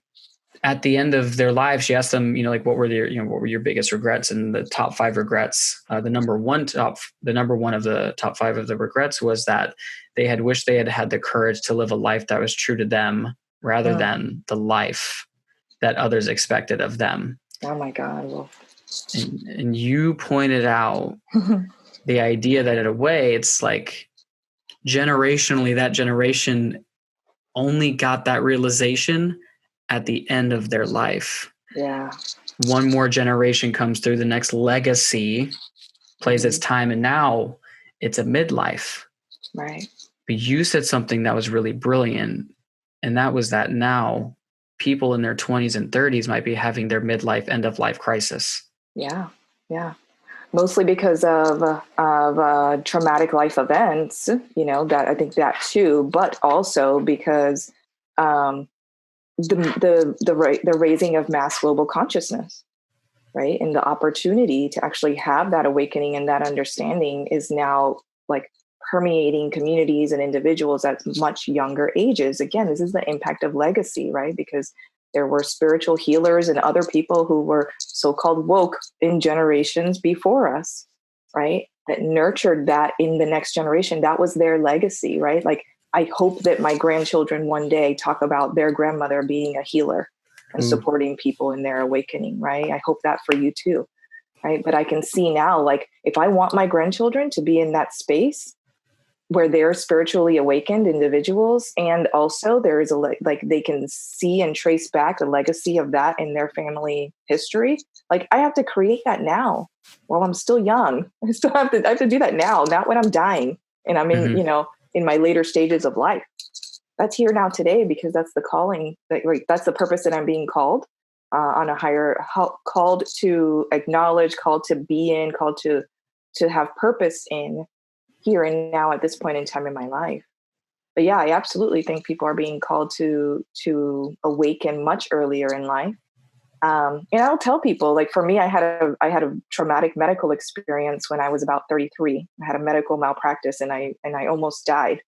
at the end of their lives, she asked them, like, what were your biggest regrets? And the top 5 regrets, the number one of the top 5 of the regrets was that they had wished they had had the courage to live a life that was true to them, rather than the life that others expected of them. Oh my God. And you pointed out the idea that in a way it's like generationally, that generation only got that realization at the end of their life. Yeah. One more generation comes through, the next legacy plays its time, and now it's a midlife. Right. But you said something that was really brilliant, and that was that now people in their 20s and 30s might be having their midlife, end of life crisis. Yeah. Yeah. Mostly because of traumatic life events, that I think that too, but also because the raising of mass global consciousness, right? And the opportunity to actually have that awakening and that understanding is now like permeating communities and individuals at much younger ages. Again, this is the impact of legacy, right? Because there were spiritual healers and other people who were so-called woke in generations before us, right? That nurtured that in the next generation. That was their legacy, right? Like, I hope that my grandchildren one day talk about their grandmother being a healer and supporting people in their awakening, right? I hope that for you too, right? But I can see now, like, if I want my grandchildren to be in that space where they're spiritually awakened individuals, and also there is like they can see and trace back the legacy of that in their family history. Like, I have to create that now while I'm still young. I have to do that now, not when I'm dying and I'm in, in my later stages of life. That's here now today, because that's the calling, that's the purpose that I'm being called on a higher, called to acknowledge, called to be in, called to have purpose in here and now at this point in time in my life. But yeah, I absolutely think people are being called to awaken much earlier in life. And I'll tell people, like, for me, I had a traumatic medical experience when I was about 33. I had a medical malpractice and I almost died.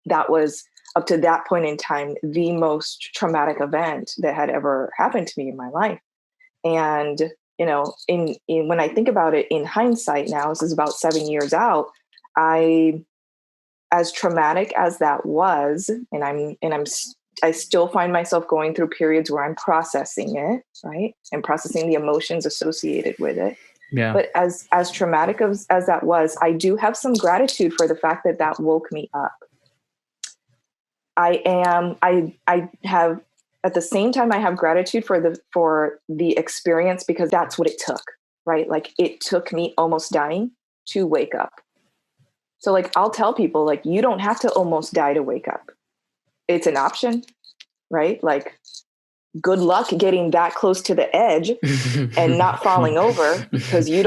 That was, up to that point in time, the most traumatic event that had ever happened to me in my life. And, in when I think about it in hindsight now, this is about 7 years out, as traumatic as that was, I still find myself going through periods where I'm processing it, right? And processing the emotions associated with it. Yeah. But as traumatic as that was, I do have some gratitude for the fact that that woke me up. I have, at the same time, I have gratitude for the experience, because that's what it took, right? Like, it took me almost dying to wake up. So, like, I'll tell people, like, you don't have to almost die to wake up. It's an option, right? Like, good luck getting that close to the edge and not falling over, because you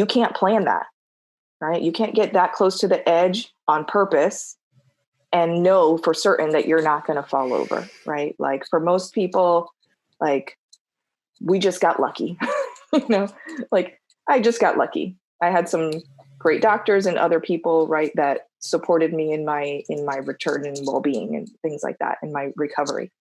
can't plan that, right? You can't get that close to the edge on purpose and know for certain that you're not going to fall over, right? Like, for most people, like, we just got lucky, like, I just got lucky. I had some great doctors and other people, right, that supported me in my return and well-being and things like that, in my recovery.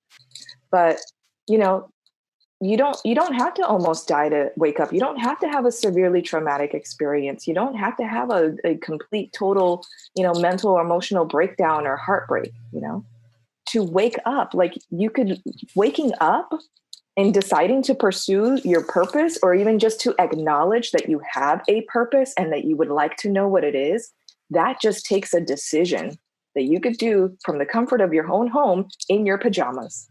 But, you don't have to almost die to wake up. You don't have to have a severely traumatic experience. You don't have to have a complete, total, mental or emotional breakdown or heartbreak, to wake up. Like, waking up and deciding to pursue your purpose, or even just to acknowledge that you have a purpose and that you would like to know what it is, that just takes a decision that you could do from the comfort of your own home in your pajamas.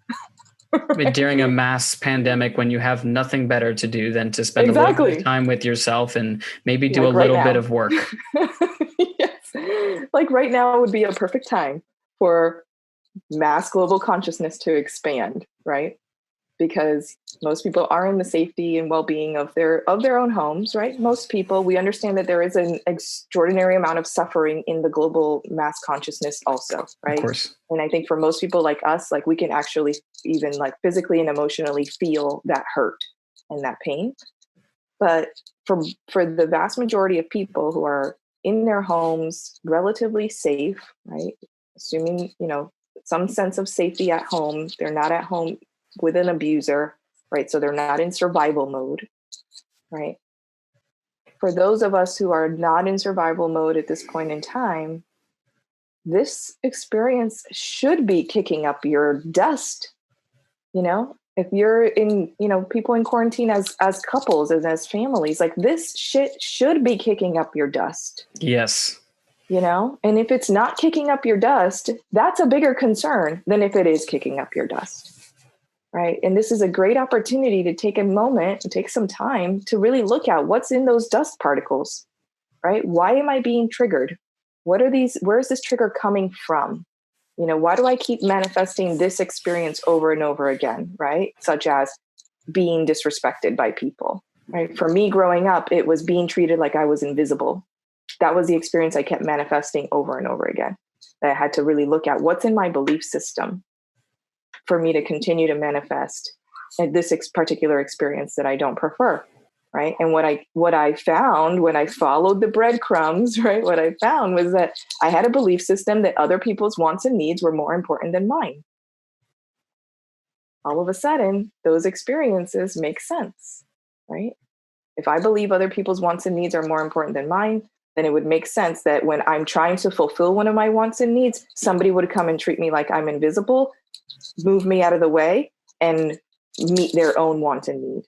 During a mass pandemic, when you have nothing better to do than to spend a little bit of time with yourself and maybe do a little bit of work. Yes. Like, right now would be a perfect time for mass global consciousness to expand, right? Because most people are in the safety and well-being of their own homes, right? Most people, we understand that there is an extraordinary amount of suffering in the global mass consciousness also, right? Of course. And I think for most people like us, like, we can actually even, like, physically and emotionally feel that hurt and that pain. But for the vast majority of people who are in their homes, relatively safe, right? Assuming, some sense of safety at home, they're not at home with an abuser, right? So they're not in survival mode, right? For those of us who are not in survival mode at this point in time, this experience should be kicking up your dust. If you're in, people in quarantine as couples and as families, like, this shit should be kicking up your dust. Yes. And if it's not kicking up your dust, that's a bigger concern than if it is kicking up your dust. right? And this is a great opportunity to take a moment and take some time to really look at what's in those dust particles, right? Why am I being triggered? Where is this trigger coming from? Why do I keep manifesting this experience over and over again, right? Such as being disrespected by people, right? For me growing up, it was being treated like I was invisible. That was the experience I kept manifesting over and over again. I had to really look at what's in my belief system for me to continue to manifest this particular experience that I don't prefer, right? And what I found when I followed the breadcrumbs, right? What I found was that I had a belief system that other people's wants and needs were more important than mine. All of a sudden, those experiences make sense, right? If I believe other people's wants and needs are more important than mine, then it would make sense that when I'm trying to fulfill one of my wants and needs, somebody would come and treat me like I'm invisible, move me out of the way, and meet their own want and need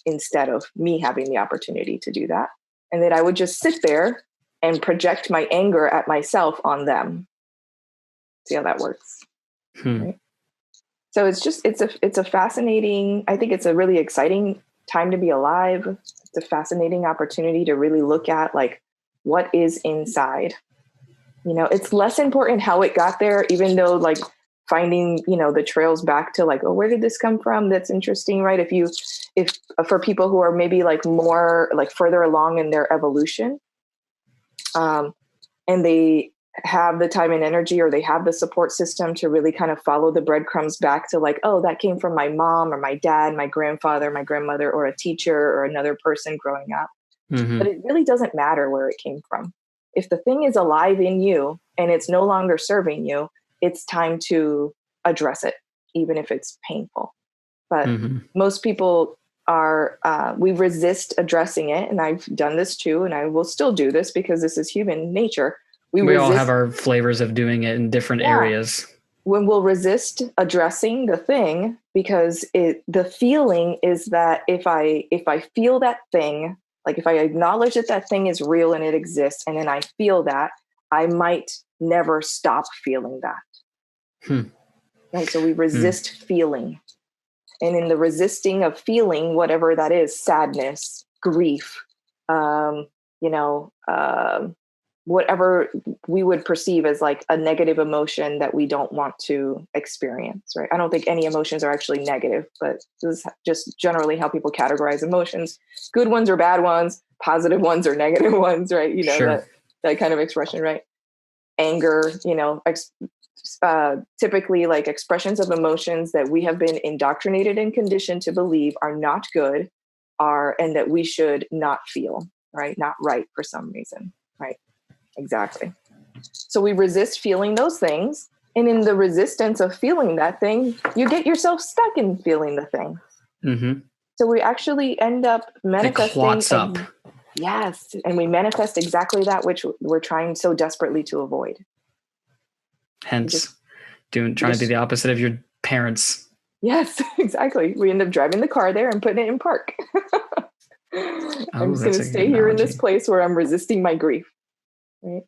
instead of me having the opportunity to do that. And that I would just sit there and project my anger at myself on them. See how that works? Right? So it's a fascinating, I think it's a really exciting time to be alive. It's a fascinating opportunity to really look at like what is inside. It's less important how it got there, even though like finding, the trails back to like, oh, where did this come from? That's interesting, right? If for people who are maybe like more like further along in their evolution, and they have the time and energy, or they have the support system to really kind of follow the breadcrumbs back to like, oh, that came from my mom or my dad, my grandfather, my grandmother, or a teacher or another person growing up. Mm-hmm. But it really doesn't matter where it came from. If the thing is alive in you and it's no longer serving you, it's time to address it, even if it's painful. But most people we resist addressing it. And I've done this too, and I will still do this because this is human nature. We all have our flavors of doing it in different areas. When we'll resist addressing the thing, because the feeling is that if I feel that thing, like if I acknowledge that thing is real and it exists, and then I feel that, I might never stop feeling that. Right? So we resist feeling. And in the resisting of feeling, whatever that is, sadness, grief, whatever we would perceive as like a negative emotion that we don't want to experience, right? I don't think any emotions are actually negative, but this is just generally how people categorize emotions. Good ones or bad ones, positive ones or negative ones, right? Sure. that kind of expression, right? Anger, typically like expressions of emotions that we have been indoctrinated and conditioned to believe are not good, and that we should not feel, right? Not right for some reason, right? Exactly. So we resist feeling those things. And in the resistance of feeling that thing, you get yourself stuck in feeling the thing. Mm-hmm. So we actually end up manifesting. It clots up. Yes. And we manifest exactly that which we're trying so desperately to avoid. Hence, trying to be the opposite of your parents. Yes, exactly. We end up driving the car there and putting it in park. I'm just going to stay here in this place where I'm resisting my grief. Right.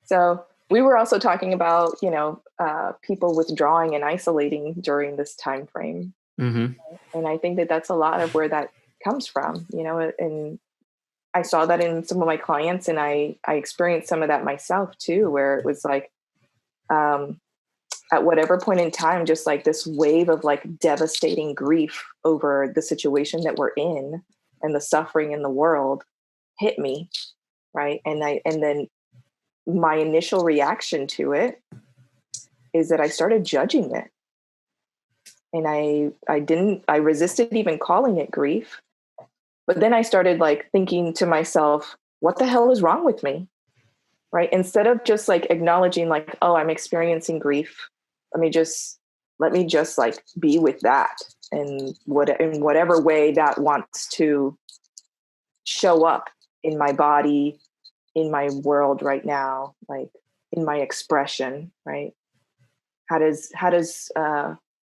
So we were also talking about, people withdrawing and isolating during this time frame. Mm-hmm. And I think that that's a lot of where that comes from, and I saw that in some of my clients, and I experienced some of that myself too, where it was like, at whatever point in time, just like this wave of like devastating grief over the situation that we're in and the suffering in the world hit me. Right. And then my initial reaction to it is that I started judging it. And I resisted even calling it grief. But then I started like thinking to myself, what the hell is wrong with me? Right. Instead of just like acknowledging like, oh, I'm experiencing grief. Let me just like be with that, and in whatever way that wants to show up in my body, in my world right now, like in my expression, right?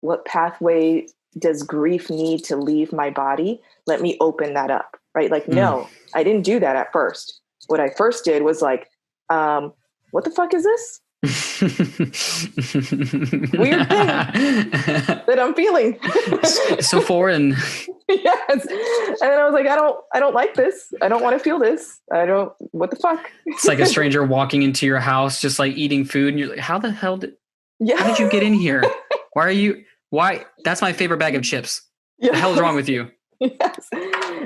What pathway does grief need to leave my body? Let me open that up, right? Like, no, I didn't do that at first. What I first did was like, what the fuck is this? Weird thing that I'm feeling. So foreign. Yes. And I was like, I don't like this. I don't want to feel this. What the fuck? It's like a stranger walking into your house, just like eating food. And you're like, how the hell how did you get in here? Why? That's my favorite bag of chips. Yes. The hell is wrong with you? Yes.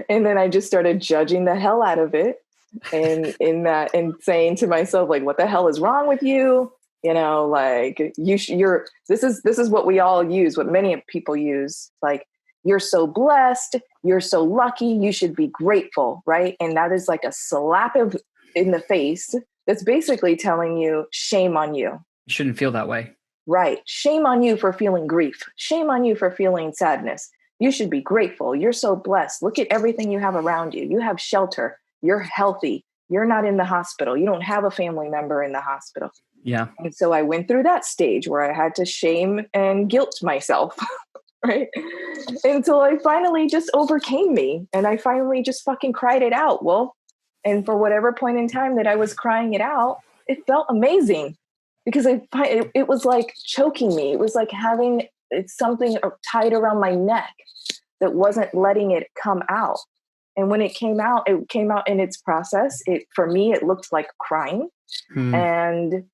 And then I just started judging the hell out of it. And and saying to myself, like, what the hell is wrong with you? Like this is what we all use, what many people use. Like, you're so blessed, you're so lucky, you should be grateful, right? And that is like a slap in the face that's basically telling you, shame on you. You shouldn't feel that way. Right. Shame on you for feeling grief. Shame on you for feeling sadness. You should be grateful. You're so blessed. Look at everything you have around you. You have shelter. You're healthy. You're not in the hospital. You don't have a family member in the hospital. Yeah. And so I went through that stage where I had to shame and guilt myself. Right. Until I finally just overcame me, and I finally just fucking cried it out. Well, and for whatever point in time that I was crying it out, it felt amazing, because it was like choking me. It was like having something tied around my neck that wasn't letting it come out. And when it came out in its process. For me, it looked like crying. And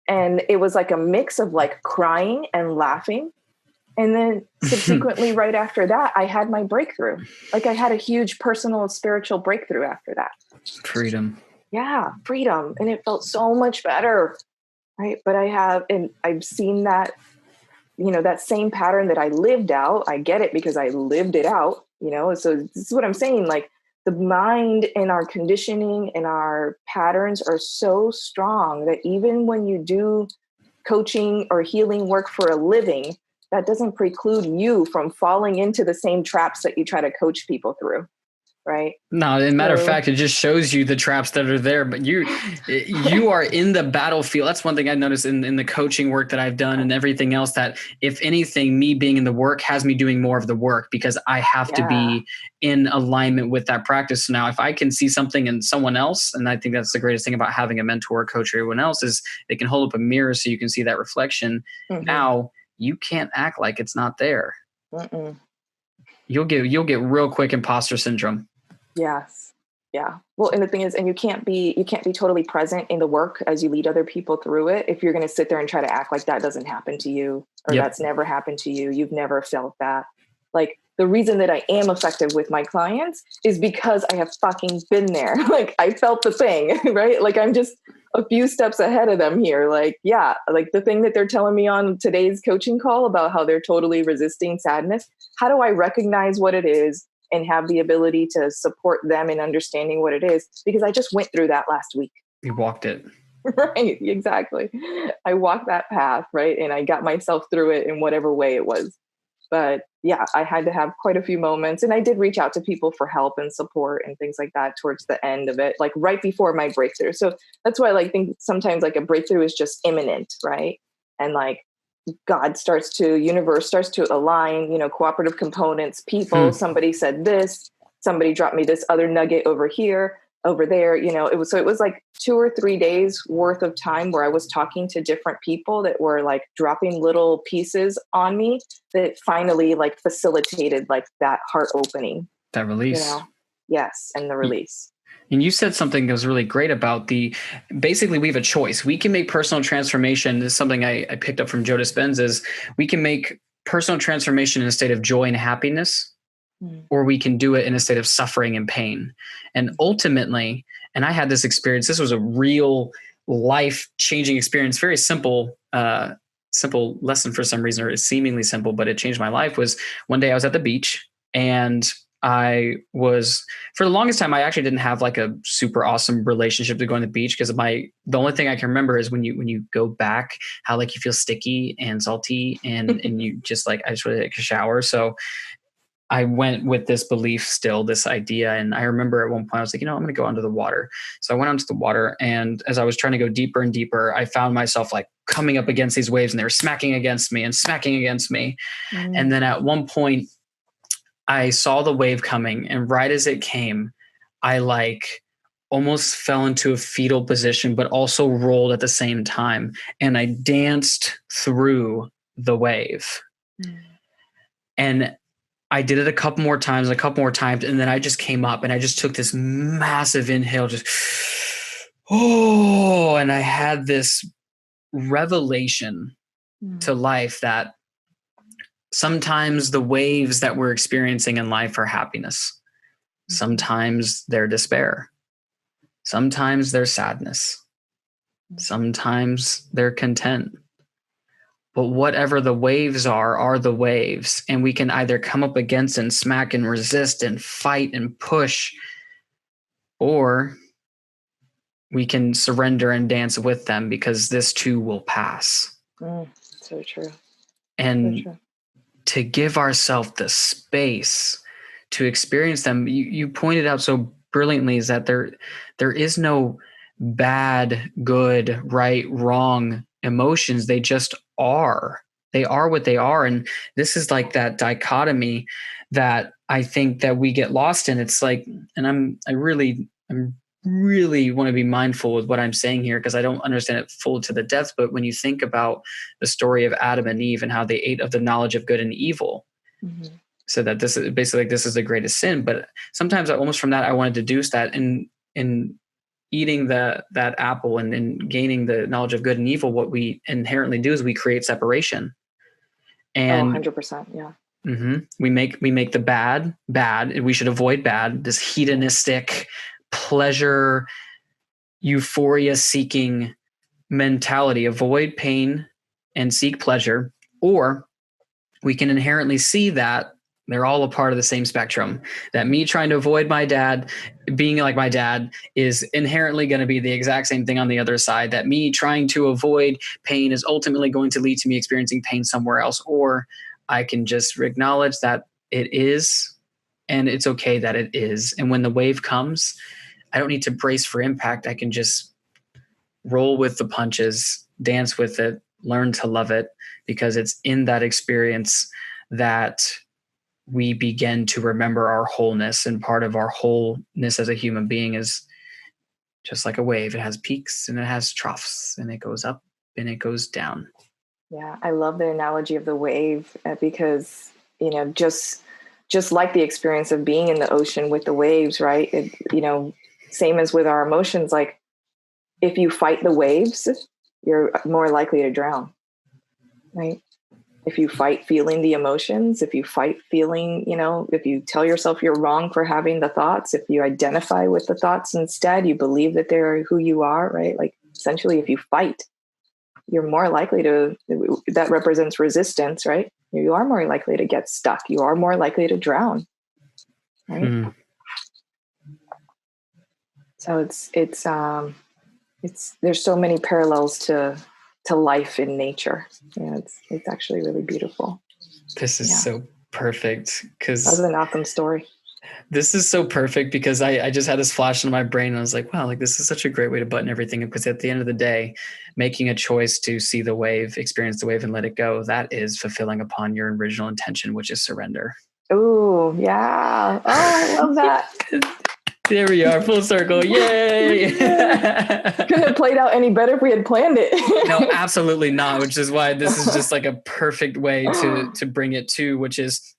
it was like a mix of like crying and laughing. And then subsequently, right after that, I had my breakthrough. Like, I had a huge personal spiritual breakthrough after that. Freedom. Yeah, freedom. And it felt so much better. Right. But I've seen that, that same pattern that I lived out. I get it because I lived it out, So this is what I'm saying. Like, the mind and our conditioning and our patterns are so strong that even when you do coaching or healing work for a living, that doesn't preclude you from falling into the same traps that you try to coach people through. Right. No, as a matter of fact, it just shows you the traps that are there, but you are in the battlefield. That's one thing I noticed in the coaching work that I've done and everything else, that if anything, me being in the work has me doing more of the work, because I have to be in alignment with that practice. So now if I can see something in someone else, and I think that's the greatest thing about having a mentor, coach, or everyone else, is they can hold up a mirror so you can see that reflection. Mm-hmm. Now you can't act like it's not there. Mm-mm. You'll get real quick imposter syndrome. Yes. Yeah. Well, and the thing is, and you can't be totally present in the work as you lead other people through it if you're going to sit there and try to act like that doesn't happen to you, or that's never happened to you. You've never felt that. Like, the reason that I am effective with my clients is because I have fucking been there. Like, I felt the thing, right? Like, I'm just a few steps ahead of them here. Like, yeah, like the thing that they're telling me on today's coaching call about how they're totally resisting sadness. How do I recognize what it is and have the ability to support them in understanding what it is? Because I just went through that last week. You walked it. Right, exactly. I walked that path, right? And I got myself through it in whatever way it was. But yeah, I had to have quite a few moments. And I did reach out to people for help and support and things like that towards the end of it, like right before my breakthrough. So that's why I think sometimes like a breakthrough is just imminent, right? And like universe starts to align, cooperative components, people, somebody said this, somebody dropped me this other nugget over here, over there, it was like 2 or 3 days worth of time where I was talking to different people that were like dropping little pieces on me that finally like facilitated like that heart opening. That release. Yes. And the release. And you said something that was really great about basically we have a choice. We can make personal transformation. This is something I picked up from Joe Dispenza, is we can make personal transformation in a state of joy and happiness, or we can do it in a state of suffering and pain. And ultimately, and I had this experience, this was a real life-changing experience, very simple lesson for some reason, or it's seemingly simple, but it changed my life. Was one day I was at the beach, and I was, for the longest time, I actually didn't have like a super awesome relationship to going to the beach, because the only thing I can remember is when you go back, how like you feel sticky and salty and you just like, I just really take a shower. So I went with this belief still, this idea. And I remember at one point I was like, I'm going to go under the water. So I went onto the water, and as I was trying to go deeper and deeper, I found myself like coming up against these waves, and they were smacking against me. And then at one point I saw the wave coming, and right as it came, I like almost fell into a fetal position, but also rolled at the same time. And I danced through the wave. And I did it a couple more times. And then I just came up and I just took this massive inhale, and I had this revelation to life that sometimes the waves that we're experiencing in life are happiness. Sometimes they're despair. Sometimes they're sadness. Sometimes they're content. But whatever the waves are the waves. And we can either come up against and smack and resist and fight and push, or we can surrender and dance with them, because this too will pass. So true. And so true. To give ourselves the space to experience them, you pointed out so brilliantly, is that there is no bad, good, right, wrong emotions. They just are. They are what they are. And this is like that dichotomy that I think that we get lost in. It's like, and I really want to be mindful with what I'm saying here, because I don't understand it full to the depth. But when you think about the story of Adam and Eve and how they ate of the knowledge of good and evil, so that this is basically like, this is the greatest sin. But sometimes almost from that, I want to deduce that in eating that apple and in gaining the knowledge of good and evil, what we inherently do is we create separation. And 100%. Yeah. We make the bad, and we should avoid bad, this hedonistic pleasure, euphoria seeking mentality. Avoid pain and seek pleasure. Or we can inherently see that they're all a part of the same spectrum, that me trying to avoid my dad, being like my dad, is inherently going to be the exact same thing on the other side, that me trying to avoid pain is ultimately going to lead to me experiencing pain somewhere else. Or I can just acknowledge that it is, and it's okay that it is. And when the wave comes, I don't need to brace for impact. I can just roll with the punches, dance with it, learn to love it, because it's in that experience that we begin to remember our wholeness. And part of our wholeness as a human being is just like a wave. It has peaks and it has troughs, and it goes up and it goes down. Yeah, I love the analogy of the wave, because, just like the experience of being in the ocean with the waves, right? Same as with our emotions, like if you fight the waves, you're more likely to drown, right? If you fight feeling the emotions, if you fight feeling, if you tell yourself you're wrong for having the thoughts, if you identify with the thoughts instead, you believe that they're who you are, right? Like essentially, if you fight, you're more likely that represents resistance, right? You are more likely to get stuck. You are more likely to drown, right? So there's so many parallels to life in nature. Yeah, it's actually really beautiful. This is so perfect, because that was an awesome story. This is so perfect, because I just had this flash in my brain, and I was like, wow, like this is such a great way to button everything up, because at the end of the day, making a choice to see the wave, experience the wave, and let it go, that is fulfilling upon your original intention, which is surrender. Oh, yeah. Oh, I love that. There we are, full circle. Yay! Couldn't have played out any better if we had planned it. No, absolutely not, which is why this is just like a perfect way to bring it to, which is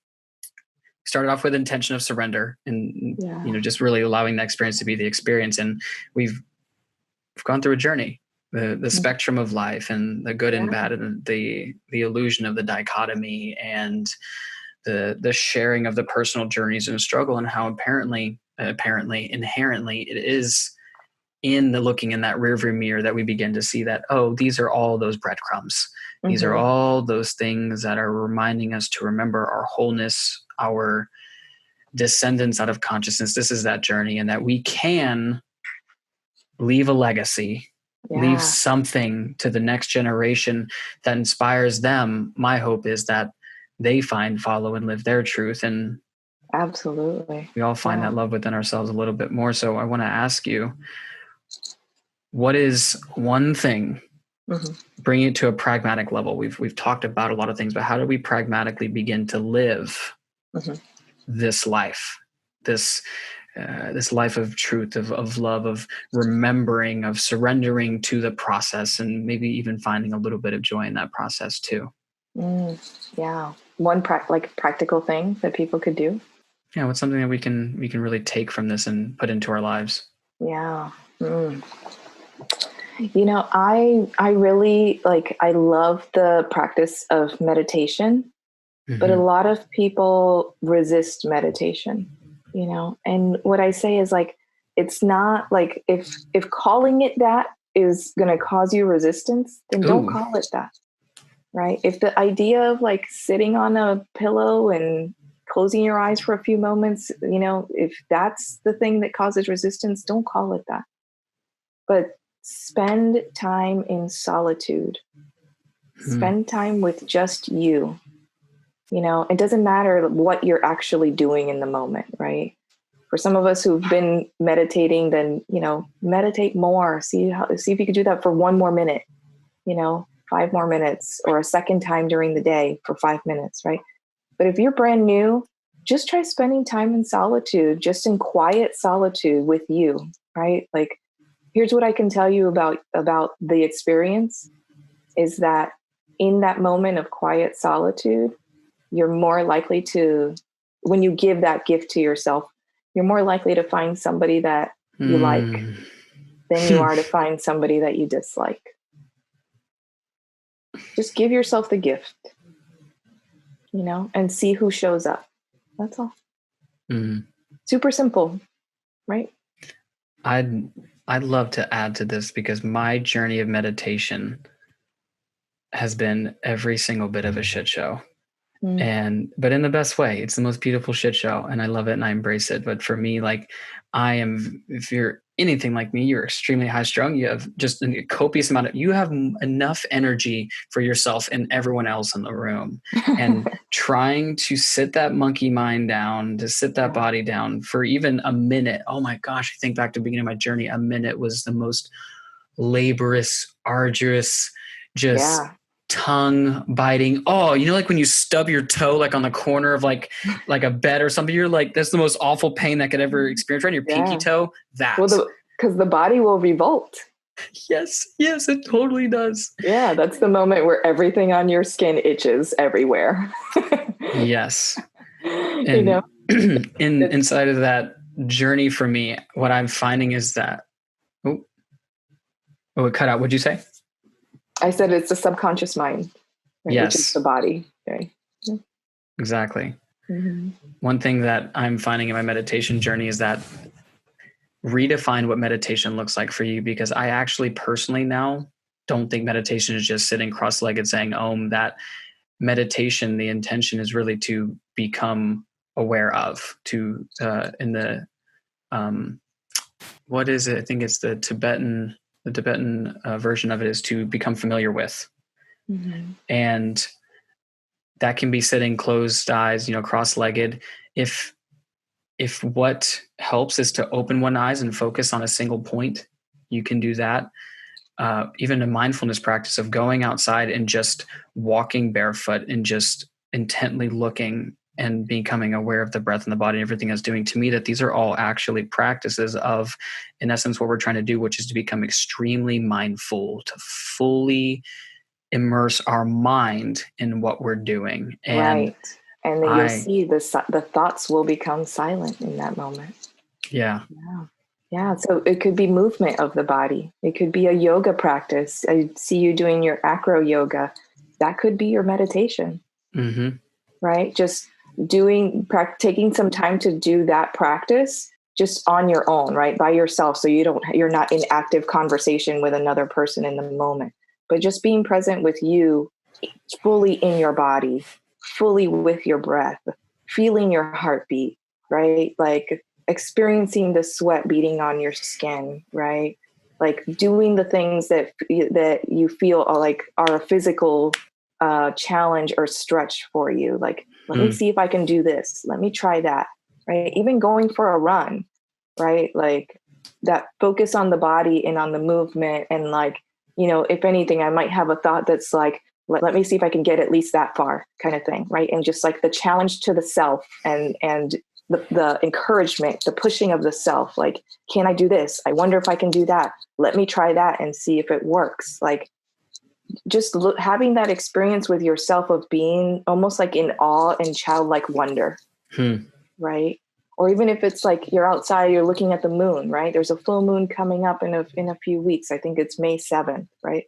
started off with intention of surrender and, just really allowing that experience to be the experience. And we've gone through a journey, the spectrum of life, and the good and bad, and the illusion of the dichotomy, and the sharing of the personal journeys and struggle, and how inherently it is in the looking in that rearview mirror that we begin to see that, oh, these are all those breadcrumbs. These are all those things that are reminding us to remember our wholeness, our descendants out of consciousness. This is that journey, and that we can leave a legacy, leave something to the next generation that inspires them. My hope is that they find, follow, and live their truth. And absolutely, we all find that love within ourselves a little bit more. So I want to ask you, what is one thing, bringing it to a pragmatic level? We've talked about a lot of things, but how do we pragmatically begin to live this life, this this life of truth, of love, of remembering, of surrendering to the process, and maybe even finding a little bit of joy in that process too. Yeah. One practical thing that people could do. Yeah. What's something that we can really take from this and put into our lives? Yeah. I really I love the practice of meditation, but a lot of people resist meditation, and what I say is it's not if calling it that is going to cause you resistance, then don't call it that. Right. If the idea of sitting on a pillow and closing your eyes for a few moments, if that's the thing that causes resistance, don't call it that. But spend time in solitude. Spend time with just you. It doesn't matter what you're actually doing in the moment, right? For some of us who've been meditating, then, meditate more. See if you could do that for 1 more minute, 5 more minutes, or a second time during the day for 5 minutes, right? But if you're brand new, just try spending time in solitude, just in quiet solitude with you, right? Here's what I can tell you about the experience is that in that moment of quiet solitude, you're more likely to, when you give that gift to yourself, you're more likely to find somebody that you like than you are to find somebody that you dislike. Just give yourself the gift, and see who shows up. That's all. Super simple, right? I'd love to add to this, because my journey of meditation has been every single bit of a shit show. But in the best way. It's the most beautiful shit show, and I love it and I embrace it. But for me, if you're anything like me, you're extremely high strung. You have just a copious amount you have enough energy for yourself and everyone else in the room. And trying to sit that monkey mind down, to sit that body down for even a minute. Oh my gosh, I think back to the beginning of my journey, a minute was the most laborious, arduous, just tongue biting. Oh, when you stub your toe on the corner of like a bed or something, you're that's the most awful pain that could ever experience, right? Your pinky toe. Because the body will revolt. Yes, it totally does. Yeah, that's the moment where everything on your skin itches everywhere. Yes. And inside of that journey for me, what I'm finding is that it cut out. What'd you say? I said it's the subconscious mind, right? Yes. Which is the body. Right? Exactly. One thing that I'm finding in my meditation journey is that redefine what meditation looks like for you, because I actually personally now don't think meditation is just sitting cross-legged saying Om. That meditation, the intention is really to become aware of, what is it? I think it's the Tibetan version of it is to become familiar with. And that can be sitting closed eyes, cross-legged. If what helps is to open one eyes and focus on a single point, you can do that. Even a mindfulness practice of going outside and just walking barefoot and just intently looking and becoming aware of the breath and the body and everything it's doing, to me, that these are all actually practices of, in essence, what we're trying to do, which is to become extremely mindful, to fully immerse our mind in what we're doing. And and then you'll see the thoughts will become silent in that moment. Yeah. So it could be movement of the body. It could be a yoga practice. I see you doing your acro yoga. That could be your meditation, right? Just taking some time to do that practice just on your own, right? By yourself. So you're not in active conversation with another person in the moment, but just being present with you, fully in your body, fully with your breath, feeling your heartbeat, right? Experiencing the sweat beating on your skin, right? Doing the things that you feel are a physical challenge or stretch for you. Let me see if I can do this. Let me try that, right? Even going for a run, right? That focus on the body and on the movement. And if anything, I might have a thought that's let me see if I can get at least that far kind of thing, right? And just the challenge to the self and the encouragement, the pushing of the self. Like, can I do this? I wonder if I can do that. Let me try that and see if it works. Like, just having that experience with yourself of being almost like in awe and childlike wonder. Right. Or even if it's like you're outside, you're looking at the moon, right? There's a full moon coming up in a few weeks. I think it's May 7th, right?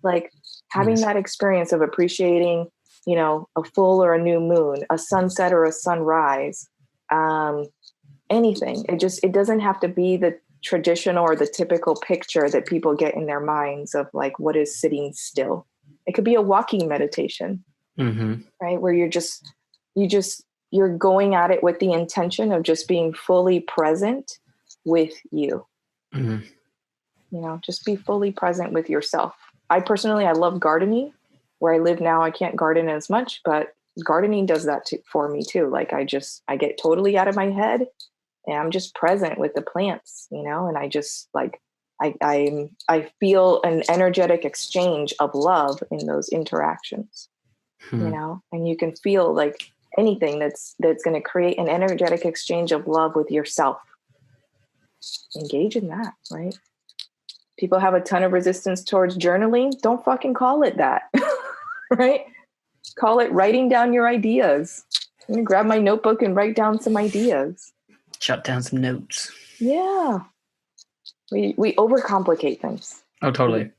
Like having that experience of appreciating, you know, a full or a new moon, a sunset or a sunrise, anything. It doesn't have to be the traditional or the typical picture that people get in their minds of like, what is sitting still? It could be a walking meditation, right? Where you're going at it with the intention of just being fully present with you. You know, just be fully present with yourself. I love gardening. Where I live now, I can't garden as much, but gardening does that for me too. Like I get totally out of my head and I'm just present with the plants, you know, and I just like, I feel an energetic exchange of love in those interactions, you know, and you can feel like anything that's going to create an energetic exchange of love with yourself. Engage in that, right? People have a ton of resistance towards journaling. Don't fucking call it that, right? Call it writing down your ideas. I'm going to grab my notebook and write down some ideas. Jot down some notes. Yeah. We overcomplicate things. Oh, totally.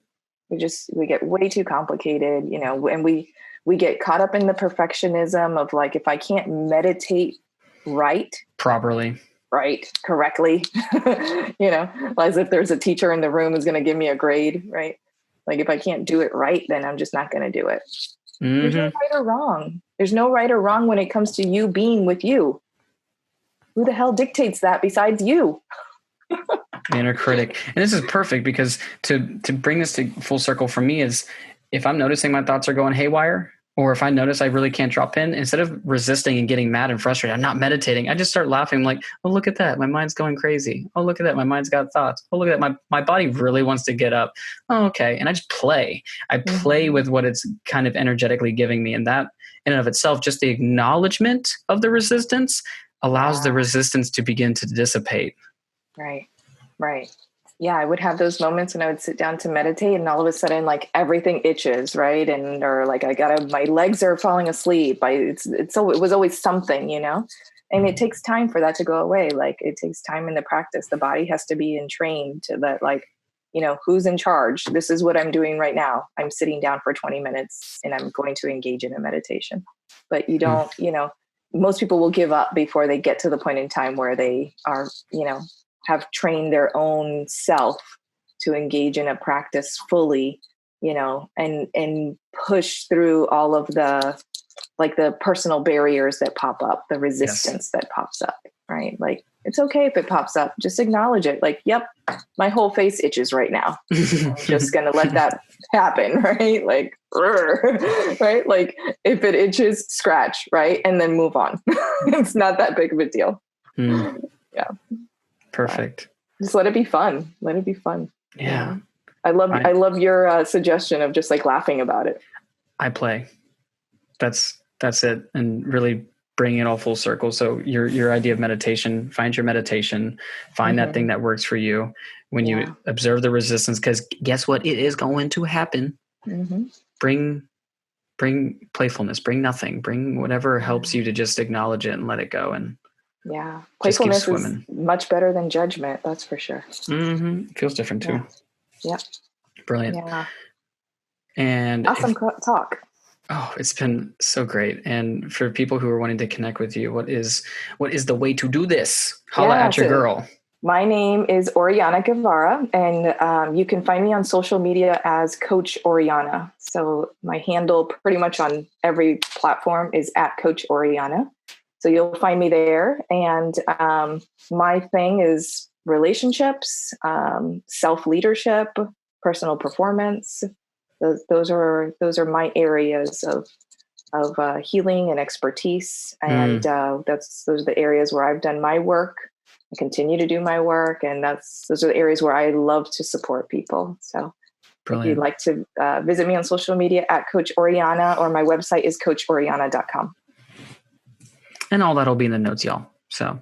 We get way too complicated, you know, and we get caught up in the perfectionism of like, if I can't meditate correctly, you know, as if there's a teacher in the room who's going to give me a grade, right? Like if I can't do it right, then I'm just not going to do it. There's no right or wrong. There's no right or wrong when it comes to you being with you. Who the hell dictates that besides you? The inner critic. And this is perfect because to bring this to full circle for me is if I'm noticing my thoughts are going haywire, or if I notice I really can't drop in, instead of resisting and getting mad and frustrated, I'm not meditating. I just start laughing. I'm like, oh, look at that. My mind's going crazy. Oh, look at that. My mind's got thoughts. Oh, look at that. My body really wants to get up. Oh, okay. And I just play. I play with what it's kind of energetically giving me. And that in and of itself, just the acknowledgement of the resistance allows the resistance to begin to dissipate. Right. Yeah, I would have those moments when I would sit down to meditate and all of a sudden like everything itches, right? And or like my legs are falling asleep. It was always something, you know? And it takes time for that to go away. Like it takes time in the practice. The body has to be entrained to that, like, you know, who's in charge? This is what I'm doing right now. I'm sitting down for 20 minutes and I'm going to engage in a meditation. But you don't, you know, most people will give up before they get to the point in time where they are, you know, have trained their own self to engage in a practice fully, you know, and push through all of the personal barriers that pop up, the resistance that pops up, right? Like, it's okay if it pops up, just acknowledge it. Like, yep, my whole face itches right now. I'm just going to let that happen, right? Like, right? Like if it itches, scratch, right? And then move on. It's not that big of a deal. Yeah. Perfect. Just let it be fun. Let it be fun. Yeah. I love your suggestion of just like laughing about it. I play. That's it. And really bringing it all full circle. So your idea of meditation, find your meditation, find that thing that works for you. When you observe the resistance, because guess what? It is going to happen. Bring playfulness, bring nothing, bring whatever helps you to just acknowledge it and let it go. And playfulness is much better than judgment. That's for sure. It feels different too. Yeah. Brilliant. Yeah. And awesome talk. Oh, it's been so great. And for people who are wanting to connect with you, what is the way to do this? Holla at your girl. My name is Oriana Guevara, and you can find me on social media as Coach Oriana. So my handle pretty much on every platform is at Coach Oriana. So you'll find me there. And my thing is relationships, self-leadership, personal performance. Those are my areas of healing and expertise. And those are the areas where I've done my work. I continue to do my work. And those are the areas where I love to support people. So Brilliant. If you'd like to visit me on social media at Coach Oriana, or my website is coachoriana.com. And all that'll be in the notes, y'all. So,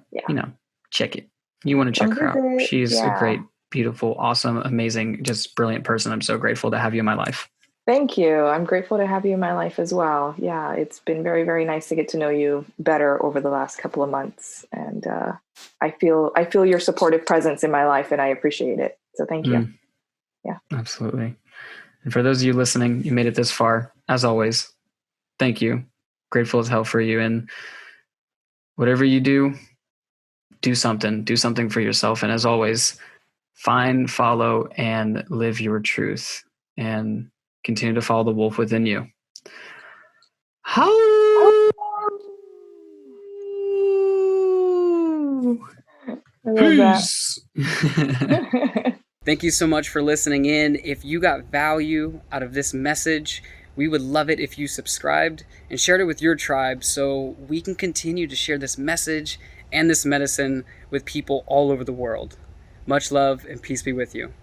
check it. You want to check her out. She's a great, beautiful, awesome, amazing, just brilliant person. I'm so grateful to have you in my life. Thank you. I'm grateful to have you in my life as well. Yeah, it's been very, very nice to get to know you better over the last couple of months. And I feel your supportive presence in my life, and I appreciate it. So thank you. Yeah, absolutely. And for those of you listening, you made it this far. As always, thank you. Grateful as hell for you. And whatever you do, do something for yourself. And as always, find, follow, and live your truth. And continue to follow the wolf within you. Peace. Thank you so much for listening in. If you got value out of this message, we would love it if you subscribed and shared it with your tribe so we can continue to share this message and this medicine with people all over the world. Much love and peace be with you.